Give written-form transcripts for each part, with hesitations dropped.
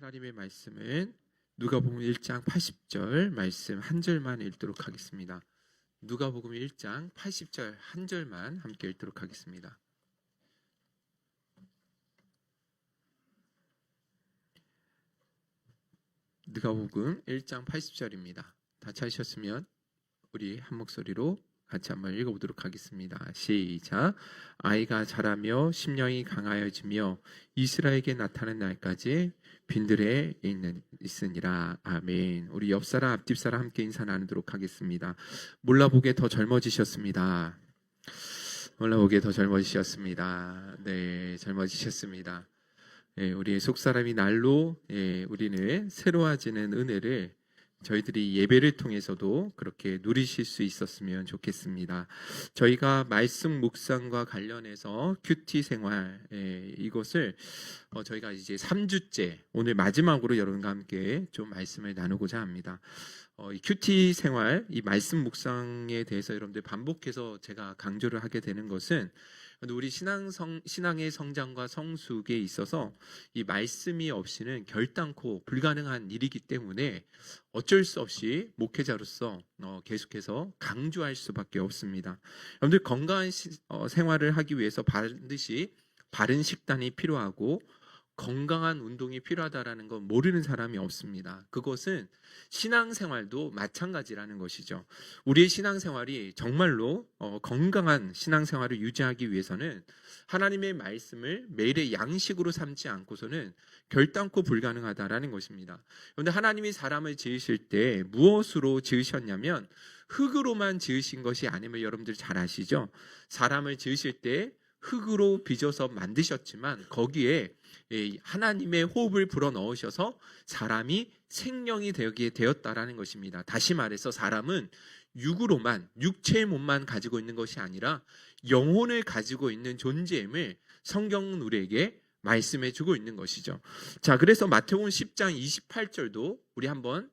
하나님의 말씀은 누가복음 1장 80절 말씀 한 절만 읽도록 하겠습니다. 누가복음 1장 80절 한 절만 함께 읽도록 하겠습니다. 누가복음 1장 80절입니다. 다 찾으셨으면 우리 한 목소리로 같이 한번 읽어보도록 하겠습니다. 시작. 아이가 자라며 심령이 강하여지며 이스라엘에게 나타나는 날까지 빈들에 있으니라. 아멘. 우리 옆사람 앞뒷사람 함께 인사 나누도록 하겠습니다. 몰라보게 더 젊어지셨습니다. 몰라보게 더 젊어지셨습니다. 네, 젊어지셨습니다. 우리의 속사람이 날로 우리는 새로워지는 은혜를 저희들이 예배를 통해서도 그렇게 누리실 수 있었으면 좋겠습니다. 저희가 말씀 묵상과 관련해서 큐티 생활 이것을 저희가 이제 3주째 오늘 마지막으로 여러분과 함께 좀 말씀을 나누고자 합니다. 이 큐티 생활, 이 말씀 묵상에 대해서 여러분들 반복해서 제가 강조를 하게 되는 것은 우리 신앙의 성장과 성숙에 있어서 이 말씀이 없이는 결단코 불가능한 일이기 때문에 어쩔 수 없이 목회자로서 계속해서 강조할 수밖에 없습니다. 여러분들 건강한 생활을 하기 위해서 반드시 바른 식단이 필요하고 건강한 운동이 필요하다라는 건 모르는 사람이 없습니다. 그것은 신앙생활도 마찬가지라는 것이죠. 우리의 신앙생활이 정말로 건강한 신앙생활을 유지하기 위해서는 하나님의 말씀을 매일의 양식으로 삼지 않고서는 결단코 불가능하다라는 것입니다. 그런데 하나님이 사람을 지으실 때 무엇으로 지으셨냐면 흙으로만 지으신 것이 아님을 여러분들 잘 아시죠? 사람을 지으실 때 흙으로 빚어서 만드셨지만 거기에 하나님의 호흡을 불어넣으셔서 사람이 생명이 되게 되었다라는 것입니다. 다시 말해서 사람은 육으로만, 육체의 몸만 가지고 있는 것이 아니라 영혼을 가지고 있는 존재임을 성경은 우리에게 말씀해 주고 있는 것이죠. 자, 그래서 마태복음 10장 28절도 우리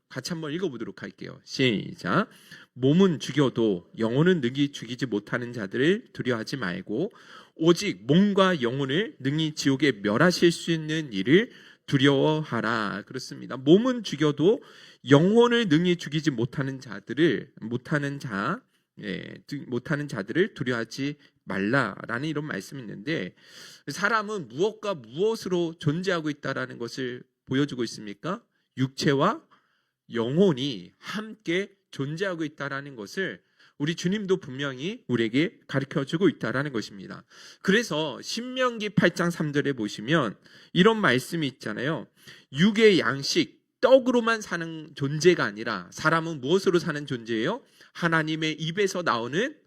같이 한번 읽어보도록 할게요. 시작. 몸은 죽여도 영혼은 능히 죽이지 못하는 자들을 두려워하지 말고 오직 몸과 영혼을 능히 지옥에 멸하실 수 있는 이를 두려워하라. 그렇습니다. 몸은 죽여도 영혼을 능히 죽이지 못하는 자들을 두려워하지 말라라는 이런 말씀이 있는데, 사람은 무엇과 무엇으로 존재하고 있다라는 것을 보여주고 있습니까? 육체와 영혼이 함께 존재하고 있다라는 것을 우리 주님도 분명히 우리에게 가르쳐주고 있다라는 것입니다. 그래서 신명기 8장 3절에 보시면 이런 말씀이 있잖아요. 육의 양식, 떡으로만 사는 존재가 아니라 사람은 무엇으로 사는 존재예요? 하나님의 입에서 나오는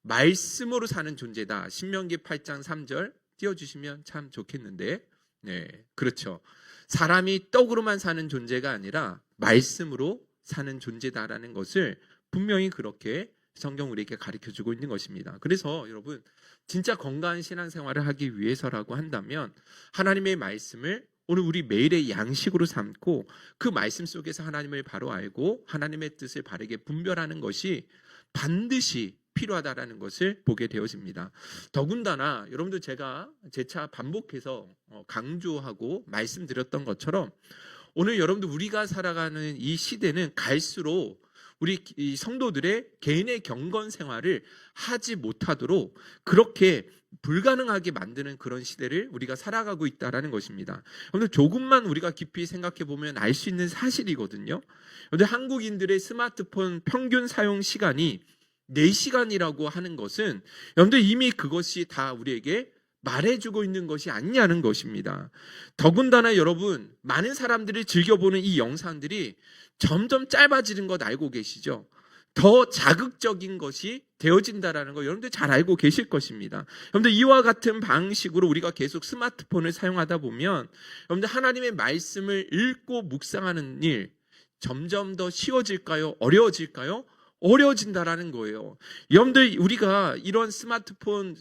말씀으로 사는 존재다. 신명기 8장 3절 띄워주시면 참 좋겠는데, 네, 그렇죠. 사람이 떡으로만 사는 존재가 아니라 말씀으로 사는 존재다라는 것을 분명히 그렇게 성경 우리에게 가르쳐주고 있는 것입니다. 그래서 여러분, 진짜 건강한 신앙생활을 하기 위해서라고 한다면 하나님의 말씀을 오늘 우리 매일의 양식으로 삼고 그 말씀 속에서 하나님을 바로 알고 하나님의 뜻을 바르게 분별하는 것이 반드시 필요하다라는 것을 보게 되어집니다. 더군다나 여러분들 제가 재차 반복해서 강조하고 말씀드렸던 것처럼 오늘 여러분들 우리가 살아가는 이 시대는 갈수록 우리 이 성도들의 개인의 경건 생활을 하지 못하도록 그렇게 불가능하게 만드는 그런 시대를 우리가 살아가고 있다라는 것입니다. 여러분들 조금만 우리가 깊이 생각해 보면 알 수 있는 사실이거든요. 여러분들 한국인들의 스마트폰 평균 사용 시간이 4시간이라고 하는 것은 여러분들 이미 그것이 다 우리에게 말해주고 있는 것이 아니냐는 것입니다. 더군다나 여러분, 많은 사람들이 즐겨보는 이 영상들이 점점 짧아지는 것 알고 계시죠? 더 자극적인 것이 되어진다라는 거 여러분들 잘 알고 계실 것입니다. 여러분들 이와 같은 방식으로 우리가 계속 스마트폰을 사용하다 보면 여러분들 하나님의 말씀을 읽고 묵상하는 일 점점 더 쉬워질까요? 어려워질까요? 어려워진다라는 거예요. 여러분들 우리가 이런 스마트폰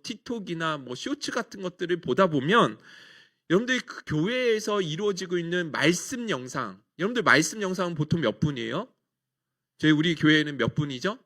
틱톡이나 쇼츠 같은 것들을 보다 보면 여러분들 그 교회에서 이루어지고 있는 말씀 영상, 여러분들 말씀 영상은 보통 몇 분이에요? 우리 교회는 몇 분이죠?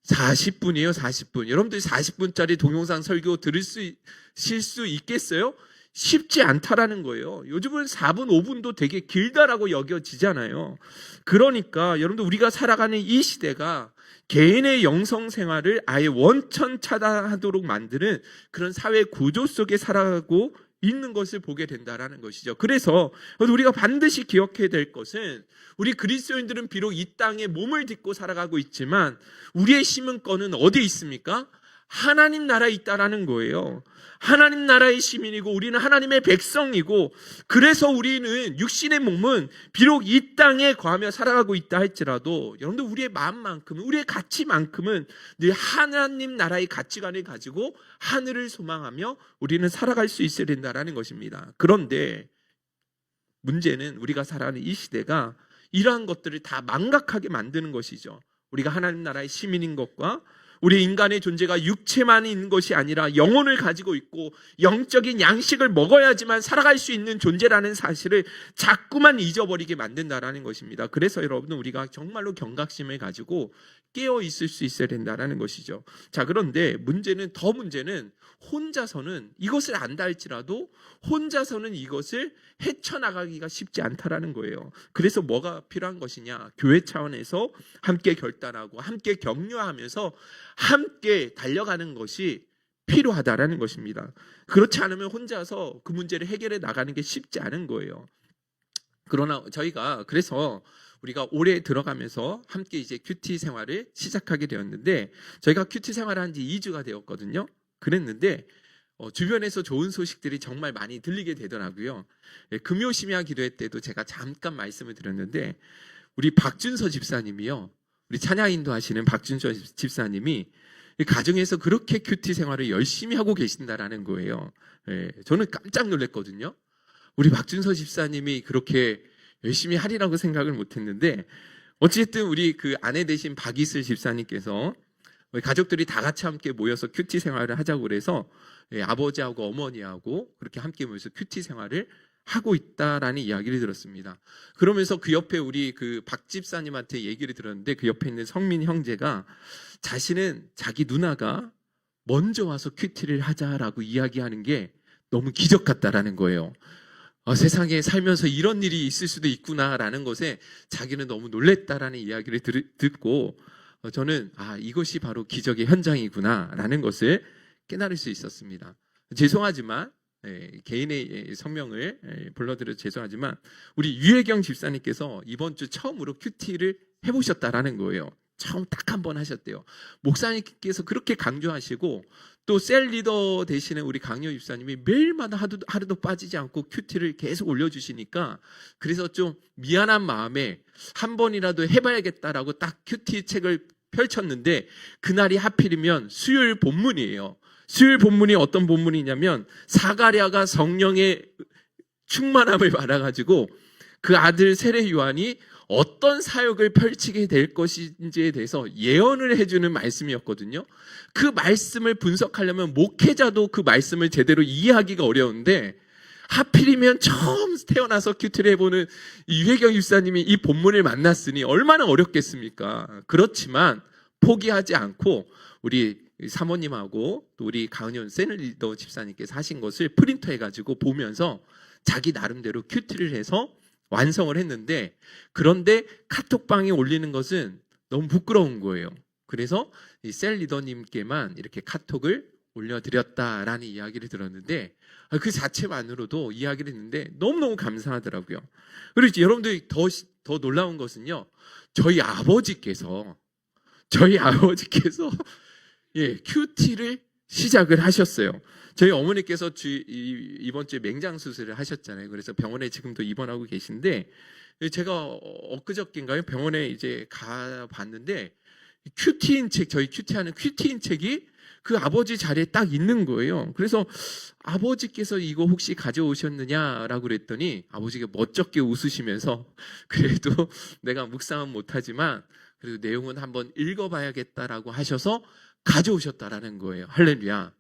40분이에요. 40분. 여러분들 40분짜리 동영상 설교 들으실 수 있겠어요? 쉽지 않다라는 거예요. 요즘은 4분, 5분도 되게 길다라고 여겨지잖아요. 그러니까 여러분들 우리가 살아가는 이 시대가 개인의 영성 생활을 아예 원천 차단하도록 만드는 그런 사회 구조 속에 살아가고 있는 것을 보게 된다라는 것이죠. 그래서 우리가 반드시 기억해야 될 것은 우리 그리스도인들은 비록 이 땅에 몸을 딛고 살아가고 있지만 우리의 시민권은 어디에 있습니까? 하나님 나라에 있다라는 거예요. 하나님 나라의 시민이고 우리는 하나님의 백성이고 그래서 우리는 육신의 몸은 비록 이 땅에 거하며 살아가고 있다 할지라도 여러분들 우리의 마음만큼은 우리의 가치만큼은 늘 하나님 나라의 가치관을 가지고 하늘을 소망하며 우리는 살아갈 수 있어야 된다라는 것입니다. 그런데 문제는 우리가 살아가는 이 시대가 이러한 것들을 다 망각하게 만드는 것이죠. 우리가 하나님 나라의 시민인 것과 우리 인간의 존재가 육체만 있는 것이 아니라 영혼을 가지고 있고 영적인 양식을 먹어야지만 살아갈 수 있는 존재라는 사실을 자꾸만 잊어버리게 만든다라는 것입니다. 그래서 여러분 우리가 정말로 경각심을 가지고 깨어 있을 수 있어야 된다라는 것이죠. 자, 그런데 문제는 혼자서는 이것을 안다 할지라도 혼자서는 이것을 헤쳐나가기가 쉽지 않다라는 거예요. 그래서 뭐가 필요한 것이냐? 교회 차원에서 함께 결단하고 함께 격려하면서 함께 달려가는 것이 필요하다라는 것입니다. 그렇지 않으면 혼자서 그 문제를 해결해 나가는 게 쉽지 않은 거예요. 그러나 저희가 그래서 우리가 올해 들어가면서 함께 이제 큐티 생활을 시작하게 되었는데 저희가 큐티 생활을 한 지 2주가 되었거든요. 그랬는데 주변에서 좋은 소식들이 정말 많이 들리게 되더라고요. 금요 심야 기도회 때도 제가 잠깐 말씀을 드렸는데 우리 박준서 집사님이요. 우리 찬양 인도하시는 박준서 집사님이 가정에서 그렇게 큐티 생활을 열심히 하고 계신다라는 거예요. 저는 깜짝 놀랐거든요. 우리 박준서 집사님이 그렇게 열심히 하리라고 생각을 못했는데 어쨌든 우리 그 아내 되신 박이슬 집사님께서 가족들이 다 같이 함께 모여서 큐티 생활을 하자고 그래서 아버지하고 어머니하고 그렇게 함께 모여서 큐티 생활을 하고 있다라는 이야기를 들었습니다. 그러면서 그 옆에 우리 그 박 집사님한테 얘기를 들었는데 그 옆에 있는 성민 형제가 자신은 자기 누나가 먼저 와서 큐티를 하자라고 이야기하는 게 너무 기적 같다라는 거예요. 세상에 살면서 이런 일이 있을 수도 있구나라는 것에 자기는 너무 놀랬다라는 이야기를 듣고 저는 이것이 바로 기적의 현장이구나라는 것을 깨달을 수 있었습니다. 죄송하지만 개인의 성명을 불러드려서 죄송하지만 우리 유혜경 집사님께서 이번 주 처음으로 큐티를 해보셨다라는 거예요. 처음 딱 한 번 하셨대요. 목사님께서 그렇게 강조하시고 또 셀 리더 되시는 우리 강요 집사님이 매일마다 하루도 빠지지 않고 큐티를 계속 올려주시니까 그래서 좀 미안한 마음에 한 번이라도 해봐야겠다라고 딱 큐티 책을 펼쳤는데 그날이 하필이면 수요일 본문이에요. 수요일 본문이 어떤 본문이냐면 사가랴가 성령의 충만함을 받아가지고 그 아들 세례 요한이 어떤 사역을 펼치게 될 것인지에 대해서 예언을 해주는 말씀이었거든요. 그 말씀을 분석하려면 목회자도 그 말씀을 제대로 이해하기가 어려운데 하필이면 처음 태어나서 큐티를 해보는 유혜경 집사님이 이 본문을 만났으니 얼마나 어렵겠습니까? 그렇지만 포기하지 않고 우리 사모님하고 또 우리 가은현 세늘리더 집사님께서 하신 것을 프린터해가지고 보면서 자기 나름대로 큐티를 해서 완성을 했는데 그런데 카톡방에 올리는 것은 너무 부끄러운 거예요. 그래서 이 셀 리더님께만 이렇게 카톡을 올려드렸다라는 이야기를 들었는데 그 자체만으로도 이야기를 했는데 너무너무 감사하더라고요. 그리고 여러분들이 더 놀라운 것은요. 저희 아버지께서 큐티를 시작을 하셨어요. 저희 어머니께서 이번 주에 맹장 수술을 하셨잖아요. 그래서 병원에 지금도 입원하고 계신데 제가 엊그저께인가요? 병원에 이제 가봤는데 큐티인 책, 저희 큐티하는 큐티인 책이 그 아버지 자리에 딱 있는 거예요. 그래서 아버지께서 이거 혹시 가져오셨느냐라고 그랬더니 아버지가 멋쩍게 웃으시면서 그래도 내가 묵상은 못하지만 그래도 내용은 한번 읽어봐야겠다라고 하셔서 가져오셨다라는 거예요. 할렐루야.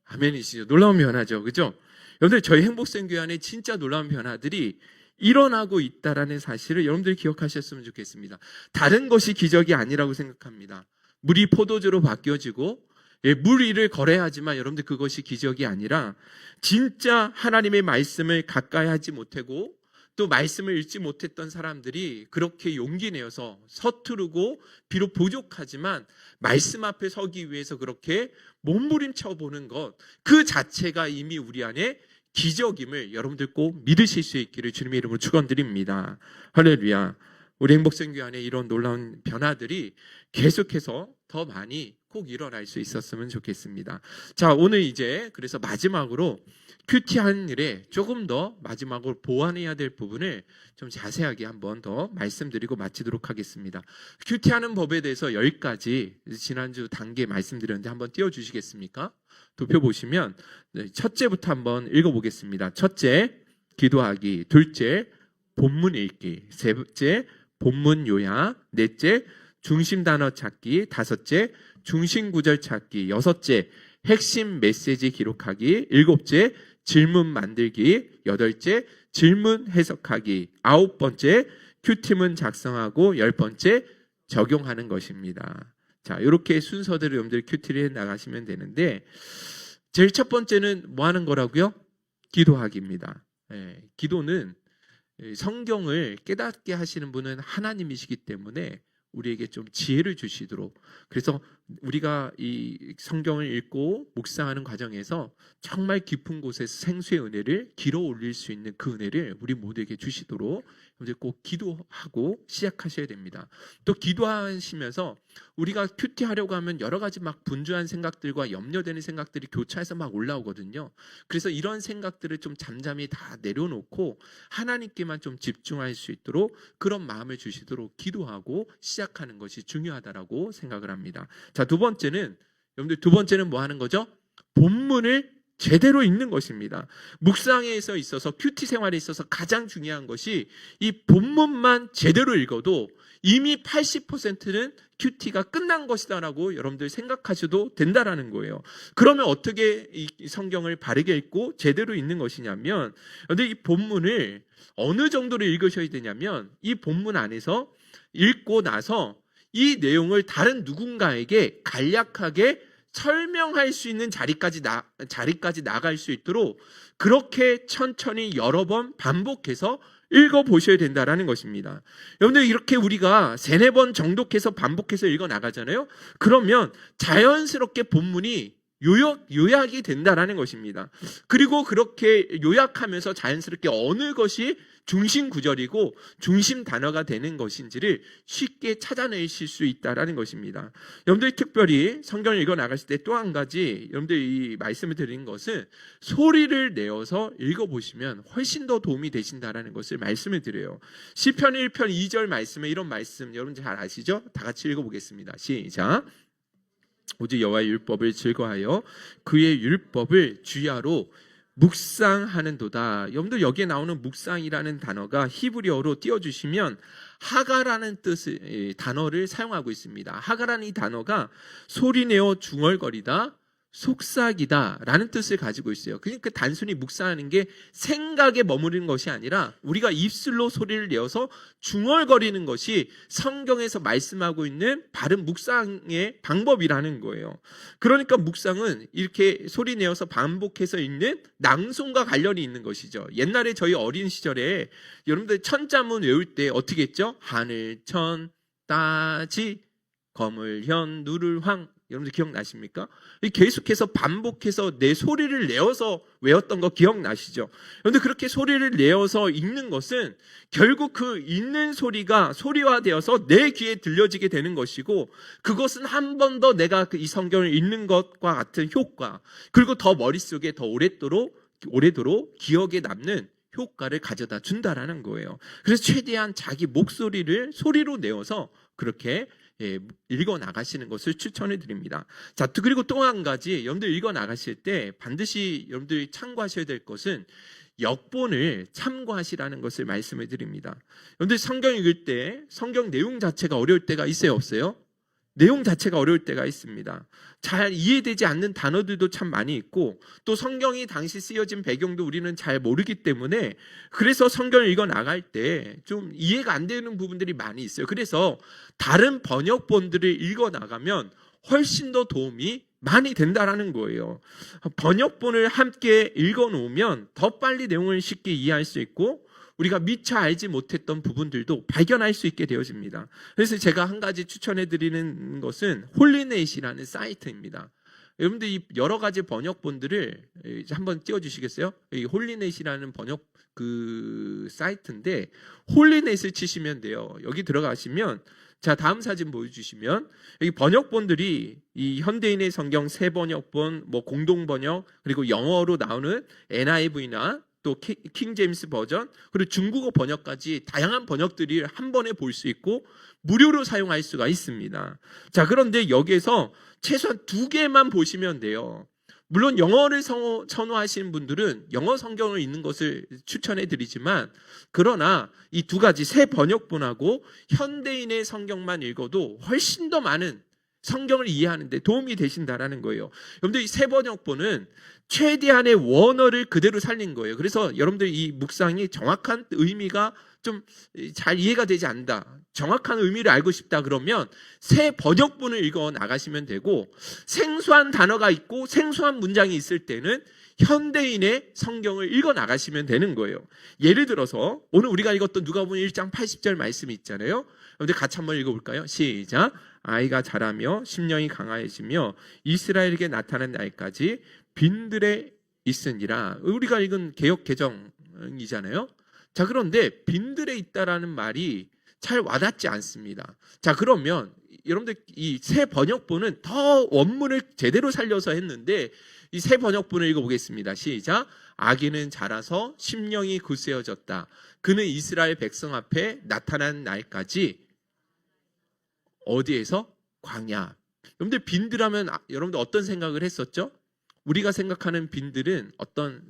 아멘이시죠. 놀라운 변화죠. 그죠? 여러분들 저희 행복생교회 안에 진짜 놀라운 변화들이 일어나고 있다라는 사실을 여러분들이 기억하셨으면 좋겠습니다. 다른 것이 기적이 아니라고 생각합니다. 물이 포도주로 바뀌어지고 물 위를 걸어야 하지만 여러분들 그것이 기적이 아니라 진짜 하나님의 말씀을 가까이 하지 못하고 또 말씀을 읽지 못했던 사람들이 그렇게 용기 내어서 서투르고 비록 부족하지만 말씀 앞에 서기 위해서 그렇게 몸부림쳐 보는 것, 그 자체가 이미 우리 안에 기적임을 여러분들 꼭 믿으실 수 있기를 주님의 이름으로 축원드립니다. 할렐루야. 우리 행복선교 안에 이런 놀라운 변화들이 계속해서 더 많이 꼭 일어날 수 있었으면 좋겠습니다. 자, 오늘 이제 그래서 마지막으로 큐티한 일에 조금 더 마지막으로 보완해야 될 부분을 좀 자세하게 한번 더 말씀드리고 마치도록 하겠습니다. 큐티하는 법에 대해서 10가지 지난주 단계 말씀드렸는데 한번 띄워주시겠습니까? 도표 보시면 첫째부터 한번 읽어보겠습니다. 첫째, 기도하기. 둘째, 본문 읽기. 셋째, 본문 요약. 넷째, 중심 단어 찾기. 다섯째, 중심 구절 찾기. 여섯째, 핵심 메시지 기록하기. 일곱째, 질문 만들기. 여덟째, 질문 해석하기. 아홉 번째, 큐티문 작성하고 열 번째, 적용하는 것입니다. 자, 이렇게 순서대로 여러분들 큐티를 해 나가시면 되는데 제일 첫 번째는 뭐 하는 거라고요? 기도하기입니다. 기도는 성경을 깨닫게 하시는 분은 하나님이시기 때문에 우리에게 좀 지혜를 주시도록, 그래서 우리가 이 성경을 읽고 묵상하는 과정에서 정말 깊은 곳에서 생수의 은혜를 길어 올릴 수 있는 그 은혜를 우리 모두에게 주시도록 꼭 기도하고 시작하셔야 됩니다. 또 기도하시면서 우리가 큐티하려고 하면 여러 가지 막 분주한 생각들과 염려되는 생각들이 교차해서 막 올라오거든요. 그래서 이런 생각들을 좀 잠잠히 다 내려놓고 하나님께만 좀 집중할 수 있도록 그런 마음을 주시도록 기도하고 시작하는 것이 중요하다라고 생각을 합니다. 자, 여러분들 두 번째는 뭐 하는 거죠? 본문을 제대로 읽는 것입니다. 묵상에서 있어서 큐티 생활에 있어서 가장 중요한 것이 이 본문만 제대로 읽어도 이미 80%는 큐티가 끝난 것이다라고 여러분들 생각하셔도 된다라는 거예요. 그러면 어떻게 이 성경을 바르게 읽고 제대로 읽는 것이냐면, 근데 이 본문을 어느 정도로 읽으셔야 되냐면 이 본문 안에서 읽고 나서 이 내용을 다른 누군가에게 간략하게 설명할 수 있는 자리까지 나갈 수 있도록 그렇게 천천히 여러 번 반복해서 읽어보셔야 된다라는 것입니다. 여러분들 이렇게 우리가 3-4번 정독해서 반복해서 읽어나가잖아요. 그러면 자연스럽게 본문이 요약이 된다라는 것입니다. 그리고 그렇게 요약하면서 자연스럽게 어느 것이 중심 구절이고 중심 단어가 되는 것인지를 쉽게 찾아내실 수 있다라는 것입니다. 여러분들이 특별히 성경을 읽어 나가실 때 또 한 가지 여러분들이 말씀을 드리는 것은 소리를 내어서 읽어보시면 훨씬 더 도움이 되신다라는 것을 말씀을 드려요. 시편 1편 2절 말씀에 이런 말씀 여러분 잘 아시죠? 다 같이 읽어보겠습니다. 시작. 오직 여호와의 율법을 즐거워하여 그의 율법을 주야로 묵상하는도다. 여러분들 여기에 나오는 묵상이라는 단어가 히브리어로 띄워주시면 하가라는 뜻의 단어를 사용하고 있습니다. 하가라는 이 단어가 소리내어 중얼거리다, 속삭이다 라는 뜻을 가지고 있어요. 그러니까 단순히 묵상하는 게 생각에 머무르는 것이 아니라 우리가 입술로 소리를 내어서 중얼거리는 것이 성경에서 말씀하고 있는 바른 묵상의 방법이라는 거예요. 그러니까 묵상은 이렇게 소리 내어서 반복해서 읽는 낭송과 관련이 있는 것이죠. 옛날에 저희 어린 시절에 여러분들 천자문 외울 때 어떻게 했죠? 하늘 천 따지 거물현 누를 황, 여러분들 기억나십니까? 계속해서 반복해서 내 소리를 내어서 외웠던 거 기억나시죠? 그런데 그렇게 소리를 내어서 읽는 것은 결국 그 읽는 소리가 소리화되어서 내 귀에 들려지게 되는 것이고, 그것은 한 번 더 내가 이 성경을 읽는 것과 같은 효과, 그리고 더 머릿속에 더 오래도록 기억에 남는 효과를 가져다 준다라는 거예요. 그래서 최대한 자기 목소리를 소리로 내어서 그렇게 읽어 나가시는 것을 추천해 드립니다. 자, 그리고 또 한 가지 여러분들 읽어 나가실 때 반드시 여러분들이 참고하셔야 될 것은 역본을 참고하시라는 것을 말씀해 드립니다. 여러분들 성경 읽을 때 성경 내용 자체가 어려울 때가 있어요, 없어요? 내용 자체가 어려울 때가 있습니다. 잘 이해되지 않는 단어들도 참 많이 있고, 또 성경이 당시 쓰여진 배경도 우리는 잘 모르기 때문에 그래서 성경을 읽어 나갈 때 좀 이해가 안 되는 부분들이 많이 있어요. 그래서 다른 번역본들을 읽어 나가면 훨씬 더 도움이 많이 된다라는 거예요. 번역본을 함께 읽어놓으면 더 빨리 내용을 쉽게 이해할 수 있고 우리가 미처 알지 못했던 부분들도 발견할 수 있게 되어집니다. 그래서 제가 한 가지 추천해드리는 것은 홀리넷이라는 사이트입니다. 여러분들 이 여러 가지 번역본들을 한번 띄워주시겠어요? 이 홀리넷이라는 번역 그 사이트인데 홀리넷을 치시면 돼요. 여기 들어가시면 자, 다음 사진 보여주시면 여기 번역본들이 이 현대인의 성경 새 번역본, 뭐 공동 번역, 그리고 영어로 나오는 NIV나 또 킹 제임스 버전, 그리고 중국어 번역까지 다양한 번역들이 한 번에 볼 수 있고 무료로 사용할 수가 있습니다. 자, 그런데 여기에서 최소한 2개만 보시면 돼요. 물론 영어를 선호하시는 분들은 영어 성경을 읽는 것을 추천해 드리지만 그러나 이 2가지 새 번역본하고 현대인의 성경만 읽어도 훨씬 더 많은 성경을 이해하는 데 도움이 되신다라는 거예요. 여러분들 이 새 번역본은 최대한의 원어를 그대로 살린 거예요. 그래서 여러분들 이 묵상이 정확한 의미가 좀 잘 이해가 되지 않는다, 정확한 의미를 알고 싶다 그러면 새 번역본을 읽어 나가시면 되고, 생소한 단어가 있고 생소한 문장이 있을 때는 현대인의 성경을 읽어 나가시면 되는 거예요. 예를 들어서 오늘 우리가 읽었던 누가복음 1장 80절 말씀이 있잖아요. 여러분들 같이 한번 읽어볼까요? 시작. 아이가 자라며 심령이 강하여지며 이스라엘에게 나타난 날까지 빈들에 있으니라. 우리가 읽은 개역 개정이잖아요. 자, 그런데 빈들에 있다라는 말이 잘 와닿지 않습니다. 자, 그러면 여러분들 이 새 번역본은 더 원문을 제대로 살려서 했는데 이 새 번역본을 읽어보겠습니다. 시작. 아기는 자라서 심령이 굳세어졌다. 그는 이스라엘 백성 앞에 나타난 날까지 어디에서? 광야. 여러분들 빈들하면 여러분들 어떤 생각을 했었죠? 우리가 생각하는 빈들은 어떤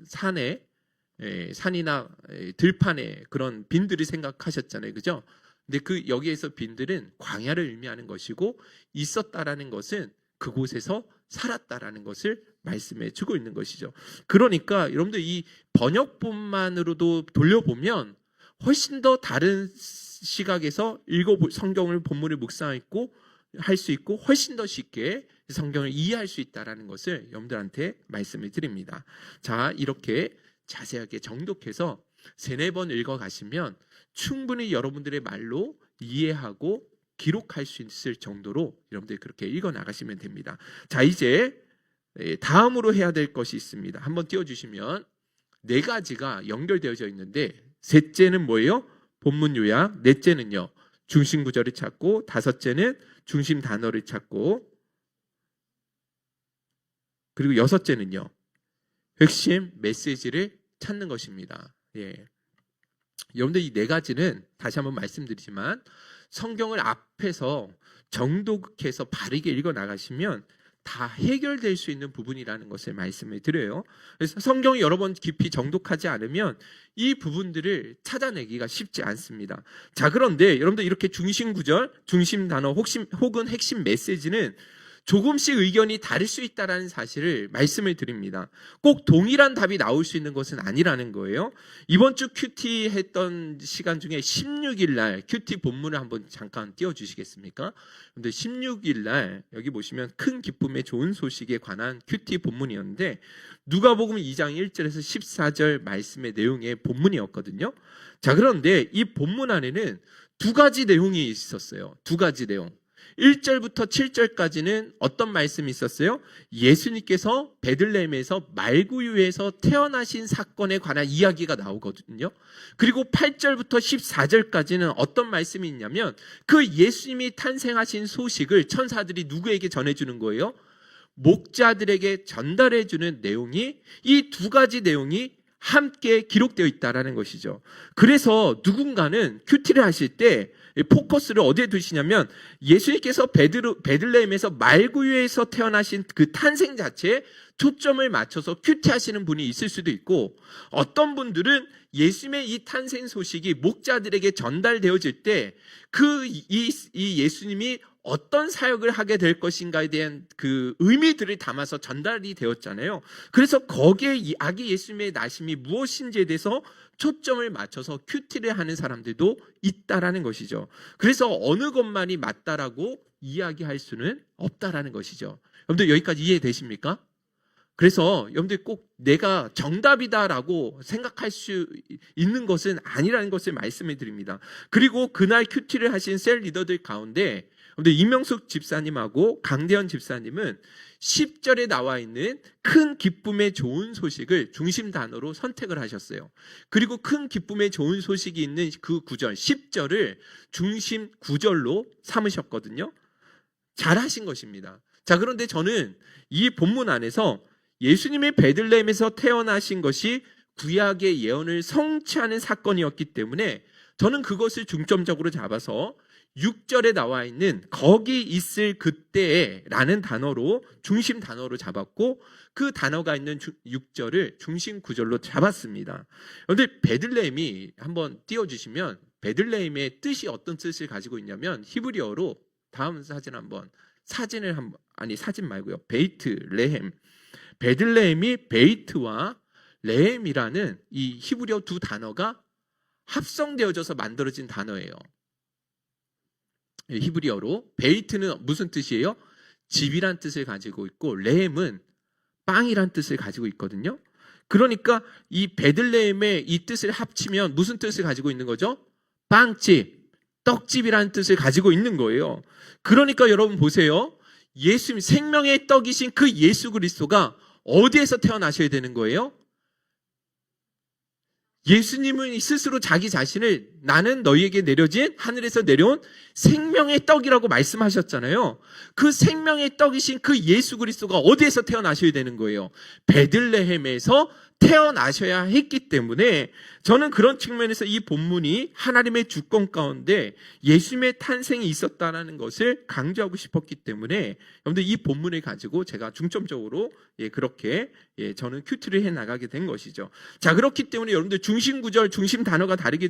산이나 들판에 그런 빈들을 생각하셨잖아요. 그죠? 근데 그 여기에서 빈들은 광야를 의미하는 것이고 있었다라는 것은 그곳에서 살았다라는 것을 말씀해 주고 있는 것이죠. 그러니까 여러분들 이 번역본만으로도 돌려보면 훨씬 더 다른 시각에서 성경을 본문을 묵상했고 할 수 있고 훨씬 더 쉽게 성경을 이해할 수 있다라는 것을 여러분들한테 말씀을 드립니다. 자, 이렇게 자세하게 정독해서 3-4번 읽어가시면 충분히 여러분들의 말로 이해하고 기록할 수 있을 정도로 여러분들이 그렇게 읽어나가시면 됩니다. 자, 이제 다음으로 해야 될 것이 있습니다. 한번 띄워주시면 4가지가 연결되어져 있는데 셋째는 뭐예요? 본문 요약. 넷째는요, 중심 구절을 찾고, 5째는 중심 단어를 찾고, 그리고 6째는요, 핵심 메시지를 찾는 것입니다. 예. 여러분들 이 4가지는 다시 한번 말씀드리지만 성경을 앞에서 정독해서 바르게 읽어 나가시면 다 해결될 수 있는 부분이라는 것을 말씀을 드려요. 그래서 성경을 여러 번 깊이 정독하지 않으면 이 부분들을 찾아내기가 쉽지 않습니다. 자, 그런데 여러분들 이렇게 중심 구절, 중심 단어 혹은 핵심 메시지는 조금씩 의견이 다를 수 있다는 사실을 말씀을 드립니다. 꼭 동일한 답이 나올 수 있는 것은 아니라는 거예요. 이번 주 큐티 했던 시간 중에 16일 날 큐티 본문을 한번 잠깐 띄워주시겠습니까? 근데 16일 날 여기 보시면 큰 기쁨의 좋은 소식에 관한 큐티 본문이었는데 누가복음 2장 1절에서 14절 말씀의 내용의 본문이었거든요. 자, 그런데 이 본문 안에는 2가지 내용이 있었어요. 2가지 내용. 1절부터 7절까지는 어떤 말씀이 있었어요? 예수님께서 베들레헴에서 말구유에서 태어나신 사건에 관한 이야기가 나오거든요. 그리고 8절부터 14절까지는 어떤 말씀이 있냐면 그 예수님이 탄생하신 소식을 천사들이 누구에게 전해주는 거예요? 목자들에게 전달해주는 내용이, 이 2가지 내용이 함께 기록되어 있다는 것이죠. 그래서 누군가는 큐티를 하실 때 포커스를 어디에 두시냐면 예수님께서 베들레헴에서 말구유에서 태어나신 그 탄생 자체에 초점을 맞춰서 큐티하시는 분이 있을 수도 있고, 어떤 분들은 예수님의 이 탄생 소식이 목자들에게 전달되어질 때 이 예수님이 어떤 사역을 하게 될 것인가에 대한 그 의미들을 담아서 전달이 되었잖아요. 그래서 거기에 이 아기 예수님의 나심이 무엇인지에 대해서 초점을 맞춰서 큐티를 하는 사람들도 있다라는 것이죠. 그래서 어느 것만이 맞다라고 이야기할 수는 없다라는 것이죠. 여러분들 여기까지 이해되십니까? 그래서 여러분들 꼭 내가 정답이다라고 생각할 수 있는 것은 아니라는 것을 말씀해 드립니다. 그리고 그날 큐티를 하신 셀 리더들 가운데 여러분들 이명숙 집사님하고 강대현 집사님은 10절에 나와 있는 큰 기쁨의 좋은 소식을 중심 단어로 선택을 하셨어요. 그리고 큰 기쁨의 좋은 소식이 있는 그 구절 10절을 중심 구절로 삼으셨거든요. 잘하신 것입니다. 자, 그런데 저는 이 본문 안에서 예수님이 베들레헴에서 태어나신 것이 구약의 예언을 성취하는 사건이었기 때문에 저는 그것을 중점적으로 잡아서 6절에 나와 있는 거기 있을 그때라는 단어로 중심 단어로 잡았고 그 단어가 있는 6절을 중심 구절로 잡았습니다. 그런데 베들레헴이 한번 띄워주시면 베들레헴의 뜻이 어떤 뜻을 가지고 있냐면 히브리어로 다음 사진 한번 사진 말고요. 베이트 레헴. 베들레헴이 베이트와 레헴이라는 이 히브리어 두 단어가 합성되어져서 만들어진 단어예요. 히브리어로 베이트는 무슨 뜻이에요? 집이란 뜻을 가지고 있고 레헴은 빵이란 뜻을 가지고 있거든요. 그러니까 이 베들레헴의 이 뜻을 합치면 무슨 뜻을 가지고 있는 거죠? 빵집, 떡집이라는 뜻을 가지고 있는 거예요. 그러니까 여러분 보세요. 예수님 생명의 떡이신 그 예수 그리스도가 어디에서 태어나셔야 되는 거예요? 예수님은 스스로 자기 자신을 나는 너희에게 내려진 하늘에서 내려온 생명의 떡이라고 말씀하셨잖아요. 그 생명의 떡이신 그 예수 그리스도가 어디에서 태어나셔야 되는 거예요? 베들레헴에서 태어나셔야 했기 때문에 저는 그런 측면에서 이 본문이 하나님의 주권 가운데 예수님의 탄생이 있었다는 것을 강조하고 싶었기 때문에 여러분들 이 본문을 가지고 제가 중점적으로 그렇게 저는 큐티를 해나가게 된 것이죠. 자, 그렇기 때문에 여러분들 중심 구절, 중심 단어가 다르게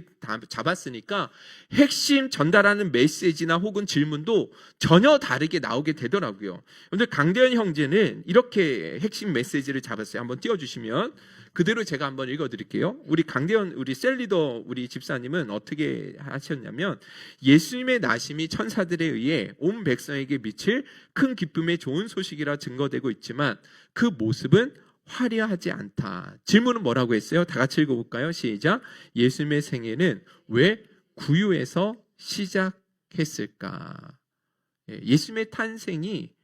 잡았으니까 핵심 전달하는 메시지나 혹은 질문도 전혀 다르게 나오게 되더라고요. 여러분들 강대현 형제는 이렇게 핵심 메시지를 잡았어요. 한번 띄워주시면 그대로 제가 한번 읽어드릴게요. 우리 강대현, 우리 셀리더, 우리 집사님은 어떻게 하셨냐면 예수님의 나심이 천사들에 의해 온 백성에게 미칠 큰 기쁨의 좋은 소식이라 증거되고 있지만 그 모습은 화려하지 않다. 질문은 뭐라고 했어요? 다 같이 읽어볼까요? 시작. 예수님의 생애는 왜 구유에서 시작했을까? 예수님의 탄생이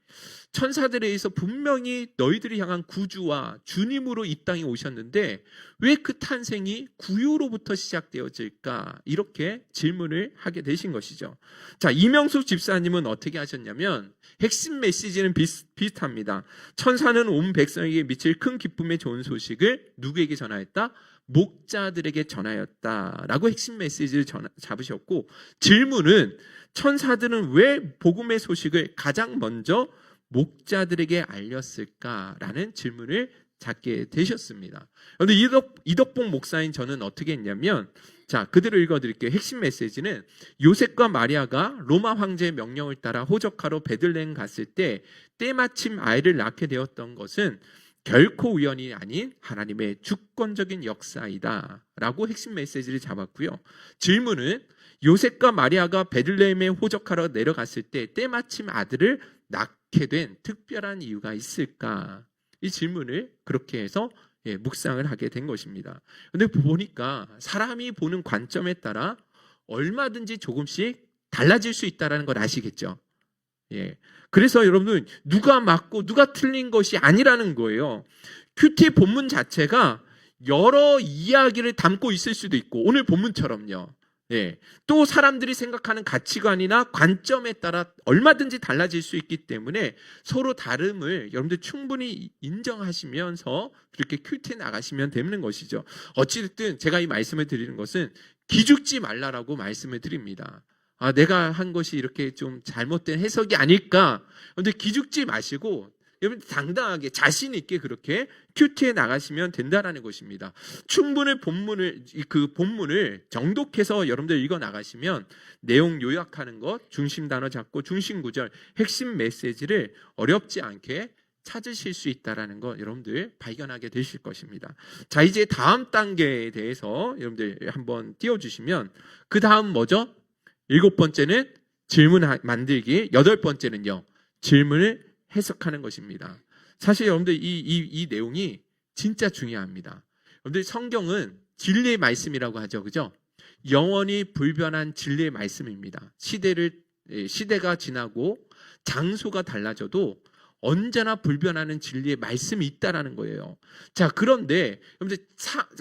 천사들에 의해서 분명히 너희들이 향한 구주와 주님으로 이 땅에 오셨는데 왜 그 탄생이 구유로부터 시작되어질까? 이렇게 질문을 하게 되신 것이죠. 자, 이명숙 집사님은 어떻게 하셨냐면 핵심 메시지는 비슷합니다. 천사는 온 백성에게 미칠 큰 기쁨의 좋은 소식을 누구에게 전하였다? 목자들에게 전하였다라고 핵심 메시지를 잡으셨고 질문은 천사들은 왜 복음의 소식을 가장 먼저 목자들에게 알렸을까라는 질문을 잡게 되셨습니다. 그런데 이덕봉 목사인 저는 어떻게 했냐면 자, 그대로 읽어드릴게요. 핵심 메시지는 요셉과 마리아가 로마 황제의 명령을 따라 호적하러 베들레헴 갔을 때 때마침 아이를 낳게 되었던 것은 결코 우연이 아닌 하나님의 주권적인 역사이다 라고 핵심 메시지를 잡았고요. 질문은 요셉과 마리아가 베들레헴에 호적하러 내려갔을 때 때마침 아들을 낳게 된 특별한 이유가 있을까? 이 질문을 그렇게 해서 묵상을 하게 된 것입니다. 그런데 보니까 사람이 보는 관점에 따라 얼마든지 조금씩 달라질 수 있다는 걸 아시겠죠? 그래서 여러분 누가 맞고 누가 틀린 것이 아니라는 거예요. 큐티 본문 자체가 여러 이야기를 담고 있을 수도 있고 오늘 본문처럼요. 또 사람들이 생각하는 가치관이나 관점에 따라 얼마든지 달라질 수 있기 때문에 서로 다름을 여러분들 충분히 인정하시면서 그렇게 큐티에 나가시면 되는 것이죠. 어찌됐든 제가 이 말씀을 드리는 것은 기죽지 말라라고 말씀을 드립니다. 아, 내가 한 것이 이렇게 좀 잘못된 해석이 아닐까. 그런데 기죽지 마시고 여러분 당당하게 자신 있게 그렇게 큐티에 나가시면 된다라는 것입니다. 충분히 본문을 정독해서 여러분들 읽어 나가시면 내용 요약하는 것, 중심 단어 잡고 중심 구절, 핵심 메시지를 어렵지 않게 찾으실 수 있다라는 거 여러분들 발견하게 되실 것입니다. 자, 이제 다음 단계에 대해서 여러분들 한번 띄워주시면 그 다음 뭐죠? 7번째는 질문 만들기, 8번째는요 질문을 해석하는 것입니다. 사실 여러분들 이 내용이 진짜 중요합니다. 여러분들 성경은 진리의 말씀이라고 하죠. 그죠? 영원히 불변한 진리의 말씀입니다. 시대가 지나고 장소가 달라져도 언제나 불변하는 진리의 말씀이 있다라는 거예요. 자, 그런데 여러분들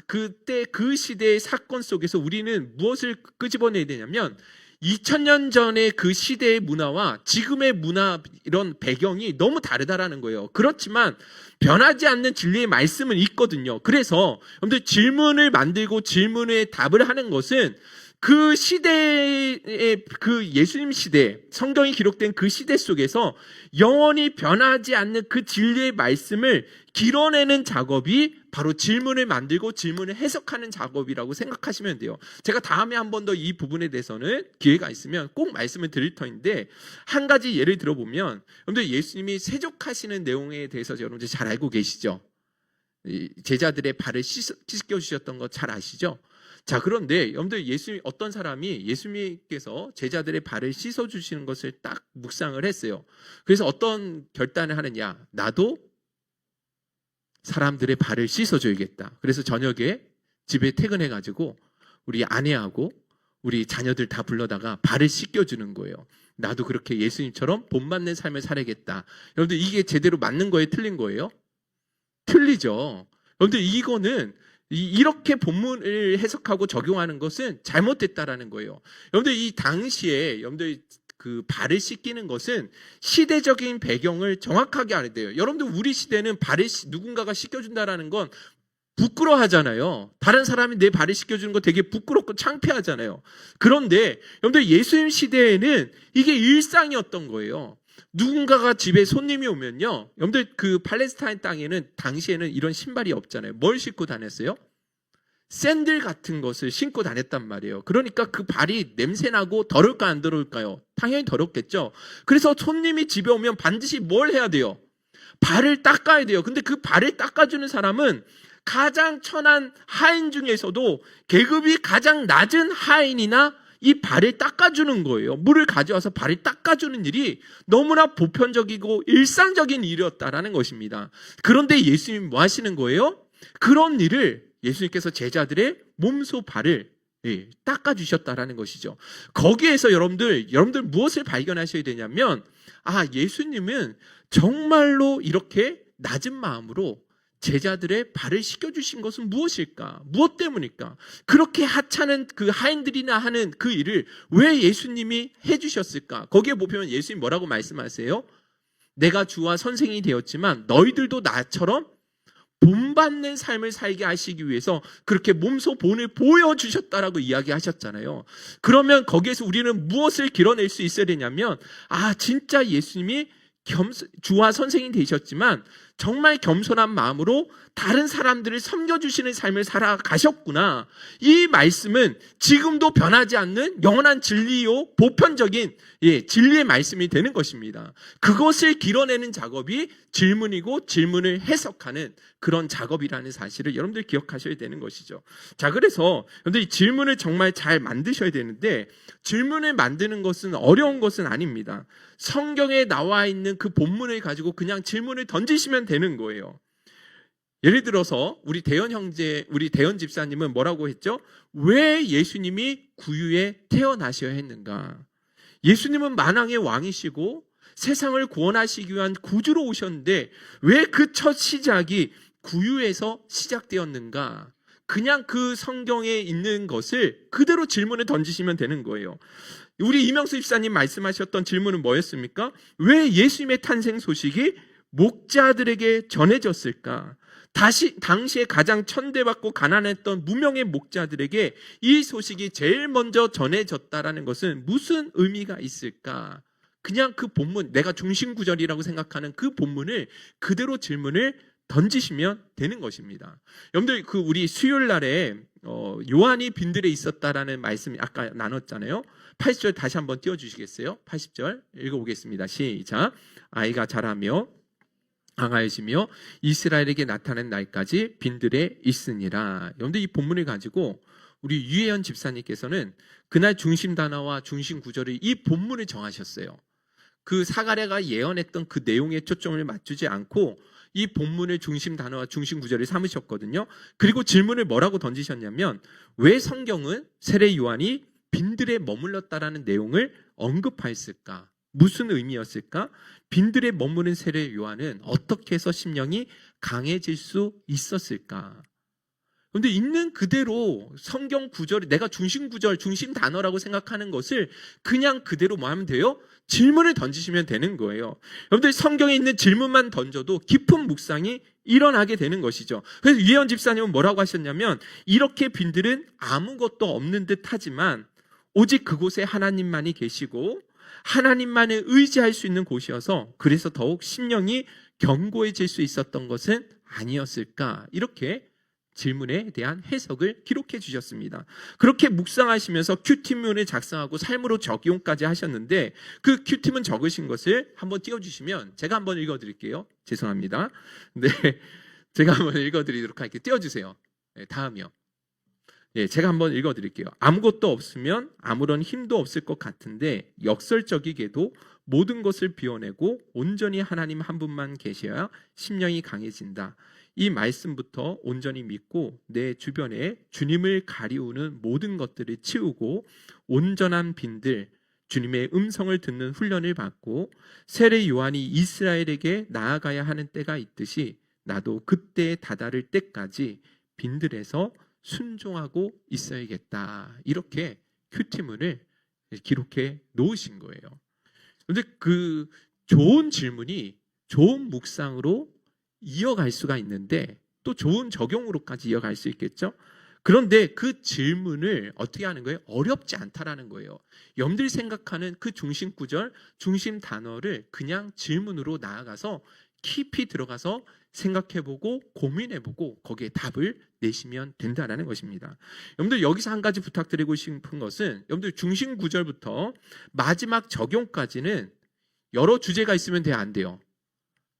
그때 그 시대의 사건 속에서 우리는 무엇을 끄집어내야 되냐면 2000년 전의 그 시대의 문화와 지금의 문화 이런 배경이 너무 다르다라는 거예요. 그렇지만 변하지 않는 진리의 말씀은 있거든요. 그래서 여러분들 질문을 만들고 질문에 답을 하는 것은 그 시대의 그 예수님 시대, 성경이 기록된 그 시대 속에서 영원히 변하지 않는 그 진리의 말씀을 길어내는 작업이 바로 질문을 만들고 질문을 해석하는 작업이라고 생각하시면 돼요. 제가 다음에 한 번 더 이 부분에 대해서는 기회가 있으면 꼭 말씀을 드릴 터인데, 한 가지 예를 들어보면 여러분들 예수님이 세족하시는 내용에 대해서 여러분들 잘 알고 계시죠? 제자들의 발을 씻겨주셨던 거 잘 아시죠? 자, 그런데 여러분들 어떤 사람이 예수님께서 제자들의 발을 씻어주시는 것을 딱 묵상을 했어요. 그래서 어떤 결단을 하느냐, 나도 사람들의 발을 씻어줘야겠다. 그래서 저녁에 집에 퇴근해가지고 우리 아내하고 우리 자녀들 다 불러다가 발을 씻겨주는 거예요. 나도 그렇게 예수님처럼 본받는 삶을 살아야겠다. 여러분들 이게 제대로 맞는 거예요? 틀린 거예요? 틀리죠. 여러분들 이거는 이렇게 본문을 해석하고 적용하는 것은 잘못됐다라는 거예요. 여러분들 이 당시에 여러분들 그 발을 씻기는 것은 시대적인 배경을 정확하게 알아야 돼요. 여러분들 우리 시대는 발을 누군가가 씻겨준다라는 건 부끄러워하잖아요. 다른 사람이 내 발을 씻겨주는 거 되게 부끄럽고 창피하잖아요. 그런데 여러분들 예수님 시대에는 이게 일상이었던 거예요. 누군가가 집에 손님이 오면요, 여러분들 그 팔레스타인 땅에는 당시에는 이런 신발이 없잖아요. 뭘 신고 다녔어요? 샌들 같은 것을 신고 다녔단 말이에요. 그러니까 그 발이 냄새나고 더러울까 안 더러울까요? 당연히 더럽겠죠. 그래서 손님이 집에 오면 반드시 뭘 해야 돼요? 발을 닦아야 돼요. 근데 그 발을 닦아주는 사람은 가장 천한 하인 중에서도 계급이 가장 낮은 하인이나 이 발을 닦아주는 거예요. 물을 가져와서 발을 닦아주는 일이 너무나 보편적이고 일상적인 일이었다라는 것입니다. 그런데 예수님이 뭐 하시는 거예요? 그런 일을 예수님께서 제자들의 몸소 발을 닦아주셨다라는 것이죠. 거기에서 여러분들 무엇을 발견하셔야 되냐면, 예수님은 정말로 이렇게 낮은 마음으로 제자들의 발을 씻겨주신 것은 무엇일까? 무엇 때문일까? 그렇게 하찮은 그 하인들이나 하는 그 일을 왜 예수님이 해주셨을까? 거기에 보면 예수님 뭐라고 말씀하세요? 내가 주와 선생이 되었지만 너희들도 나처럼 본받는 삶을 살게 하시기 위해서 그렇게 몸소 본을 보여주셨다라고 이야기하셨잖아요. 그러면 거기에서 우리는 무엇을 길어낼 수 있어야 되냐면, 진짜 예수님이 주와 선생이 되셨지만 정말 겸손한 마음으로 다른 사람들을 섬겨주시는 삶을 살아가셨구나. 이 말씀은 지금도 변하지 않는 영원한 진리요 보편적인 진리의 말씀이 되는 것입니다. 그것을 길어내는 작업이 질문이고 질문을 해석하는 그런 작업이라는 사실을 여러분들 기억하셔야 되는 것이죠. 자, 그래서 여러분들 이 질문을 정말 잘 만드셔야 되는데, 질문을 만드는 것은 어려운 것은 아닙니다. 성경에 나와 있는 그 본문을 가지고 그냥 질문을 던지시면 되는 거예요. 예를 들어서 우리 대현 집사님은 뭐라고 했죠? 왜 예수님이 구유에 태어나셔야 했는가? 예수님은 만왕의 왕이시고 세상을 구원하시기 위한 구주로 오셨는데 왜 그 첫 시작이 구유에서 시작되었는가? 그냥 그 성경에 있는 것을 그대로 질문을 던지시면 되는 거예요. 우리 이명수 집사님 말씀하셨던 질문은 뭐였습니까? 왜 예수님의 탄생 소식이 목자들에게 전해졌을까? 당시에 가장 천대받고 가난했던 무명의 목자들에게 이 소식이 제일 먼저 전해졌다라는 것은 무슨 의미가 있을까? 그냥 그 본문, 내가 중심구절이라고 생각하는 그 본문을 그대로 질문을 던지시면 되는 것입니다. 여러분들 우리 수요일 날에 요한이 빈들에 있었다라는 말씀이 아까 나눴잖아요. 80절 다시 한번 띄워주시겠어요? 80절 읽어보겠습니다. 시작. 아이가 자라며 강하여지며 이스라엘에게 나타난 날까지 빈들에 있으니라. 여러분들 이 본문을 가지고 우리 유혜연 집사님께서는 그날 중심 단어와 중심 구절을 이 본문을 정하셨어요. 그 사가랴가 예언했던 그 내용에 초점을 맞추지 않고 이 본문의 중심 단어와 중심 구절을 삼으셨거든요. 그리고 질문을 뭐라고 던지셨냐면 왜 성경은 세례 요한이 빈들에 머물렀다라는 내용을 언급하였을까? 무슨 의미였을까? 빈들에 머무는 세례 요한은 어떻게 해서 심령이 강해질 수 있었을까? 그런데 있는 그대로 성경 구절이 내가 중심 구절, 중심 단어라고 생각하는 것을 그냥 그대로 뭐 하면 돼요? 질문을 던지시면 되는 거예요. 여러분들 성경에 있는 질문만 던져도 깊은 묵상이 일어나게 되는 것이죠. 그래서 유혜원 집사님은 뭐라고 하셨냐면 이렇게 빈들은 아무것도 없는 듯 하지만 오직 그곳에 하나님만이 계시고 하나님만을 의지할 수 있는 곳이어서 그래서 더욱 심령이 견고해질 수 있었던 것은 아니었을까? 이렇게 질문에 대한 해석을 기록해 주셨습니다. 그렇게 묵상하시면서 큐티문을 작성하고 삶으로 적용까지 하셨는데 그 큐티문 적으신 것을 한번 띄워주시면 제가 한번 읽어드릴게요. 죄송합니다. 네, 제가 한번 읽어드리도록 할게요. 띄워주세요. 네, 다음이요. 예, 제가 한번 읽어드릴게요. 아무것도 없으면 아무런 힘도 없을 것 같은데 역설적이게도 모든 것을 비워내고 온전히 하나님 한 분만 계셔야 심령이 강해진다. 이 말씀부터 온전히 믿고 내 주변에 주님을 가리우는 모든 것들을 치우고 온전한 빈들, 주님의 음성을 듣는 훈련을 받고 세례 요한이 이스라엘에게 나아가야 하는 때가 있듯이 나도 그때에 다다를 때까지 빈들에서 순종하고 있어야겠다. 이렇게 큐티문을 기록해 놓으신 거예요. 그런데 그 좋은 질문이 좋은 묵상으로 이어갈 수가 있는데 또 좋은 적용으로까지 이어갈 수 있겠죠. 그런데 그 질문을 어떻게 하는 거예요? 어렵지 않다라는 거예요. 여러분들이 생각하는 그 중심 구절, 중심 단어를 그냥 질문으로 나아가서 깊이 들어가서 생각해보고 고민해보고 거기에 답을 내시면 된다는 것입니다. 여러분들 여기서 한 가지 부탁드리고 싶은 것은 여러분들 중심 구절부터 마지막 적용까지는 여러 주제가 있으면 돼요? 안 돼요?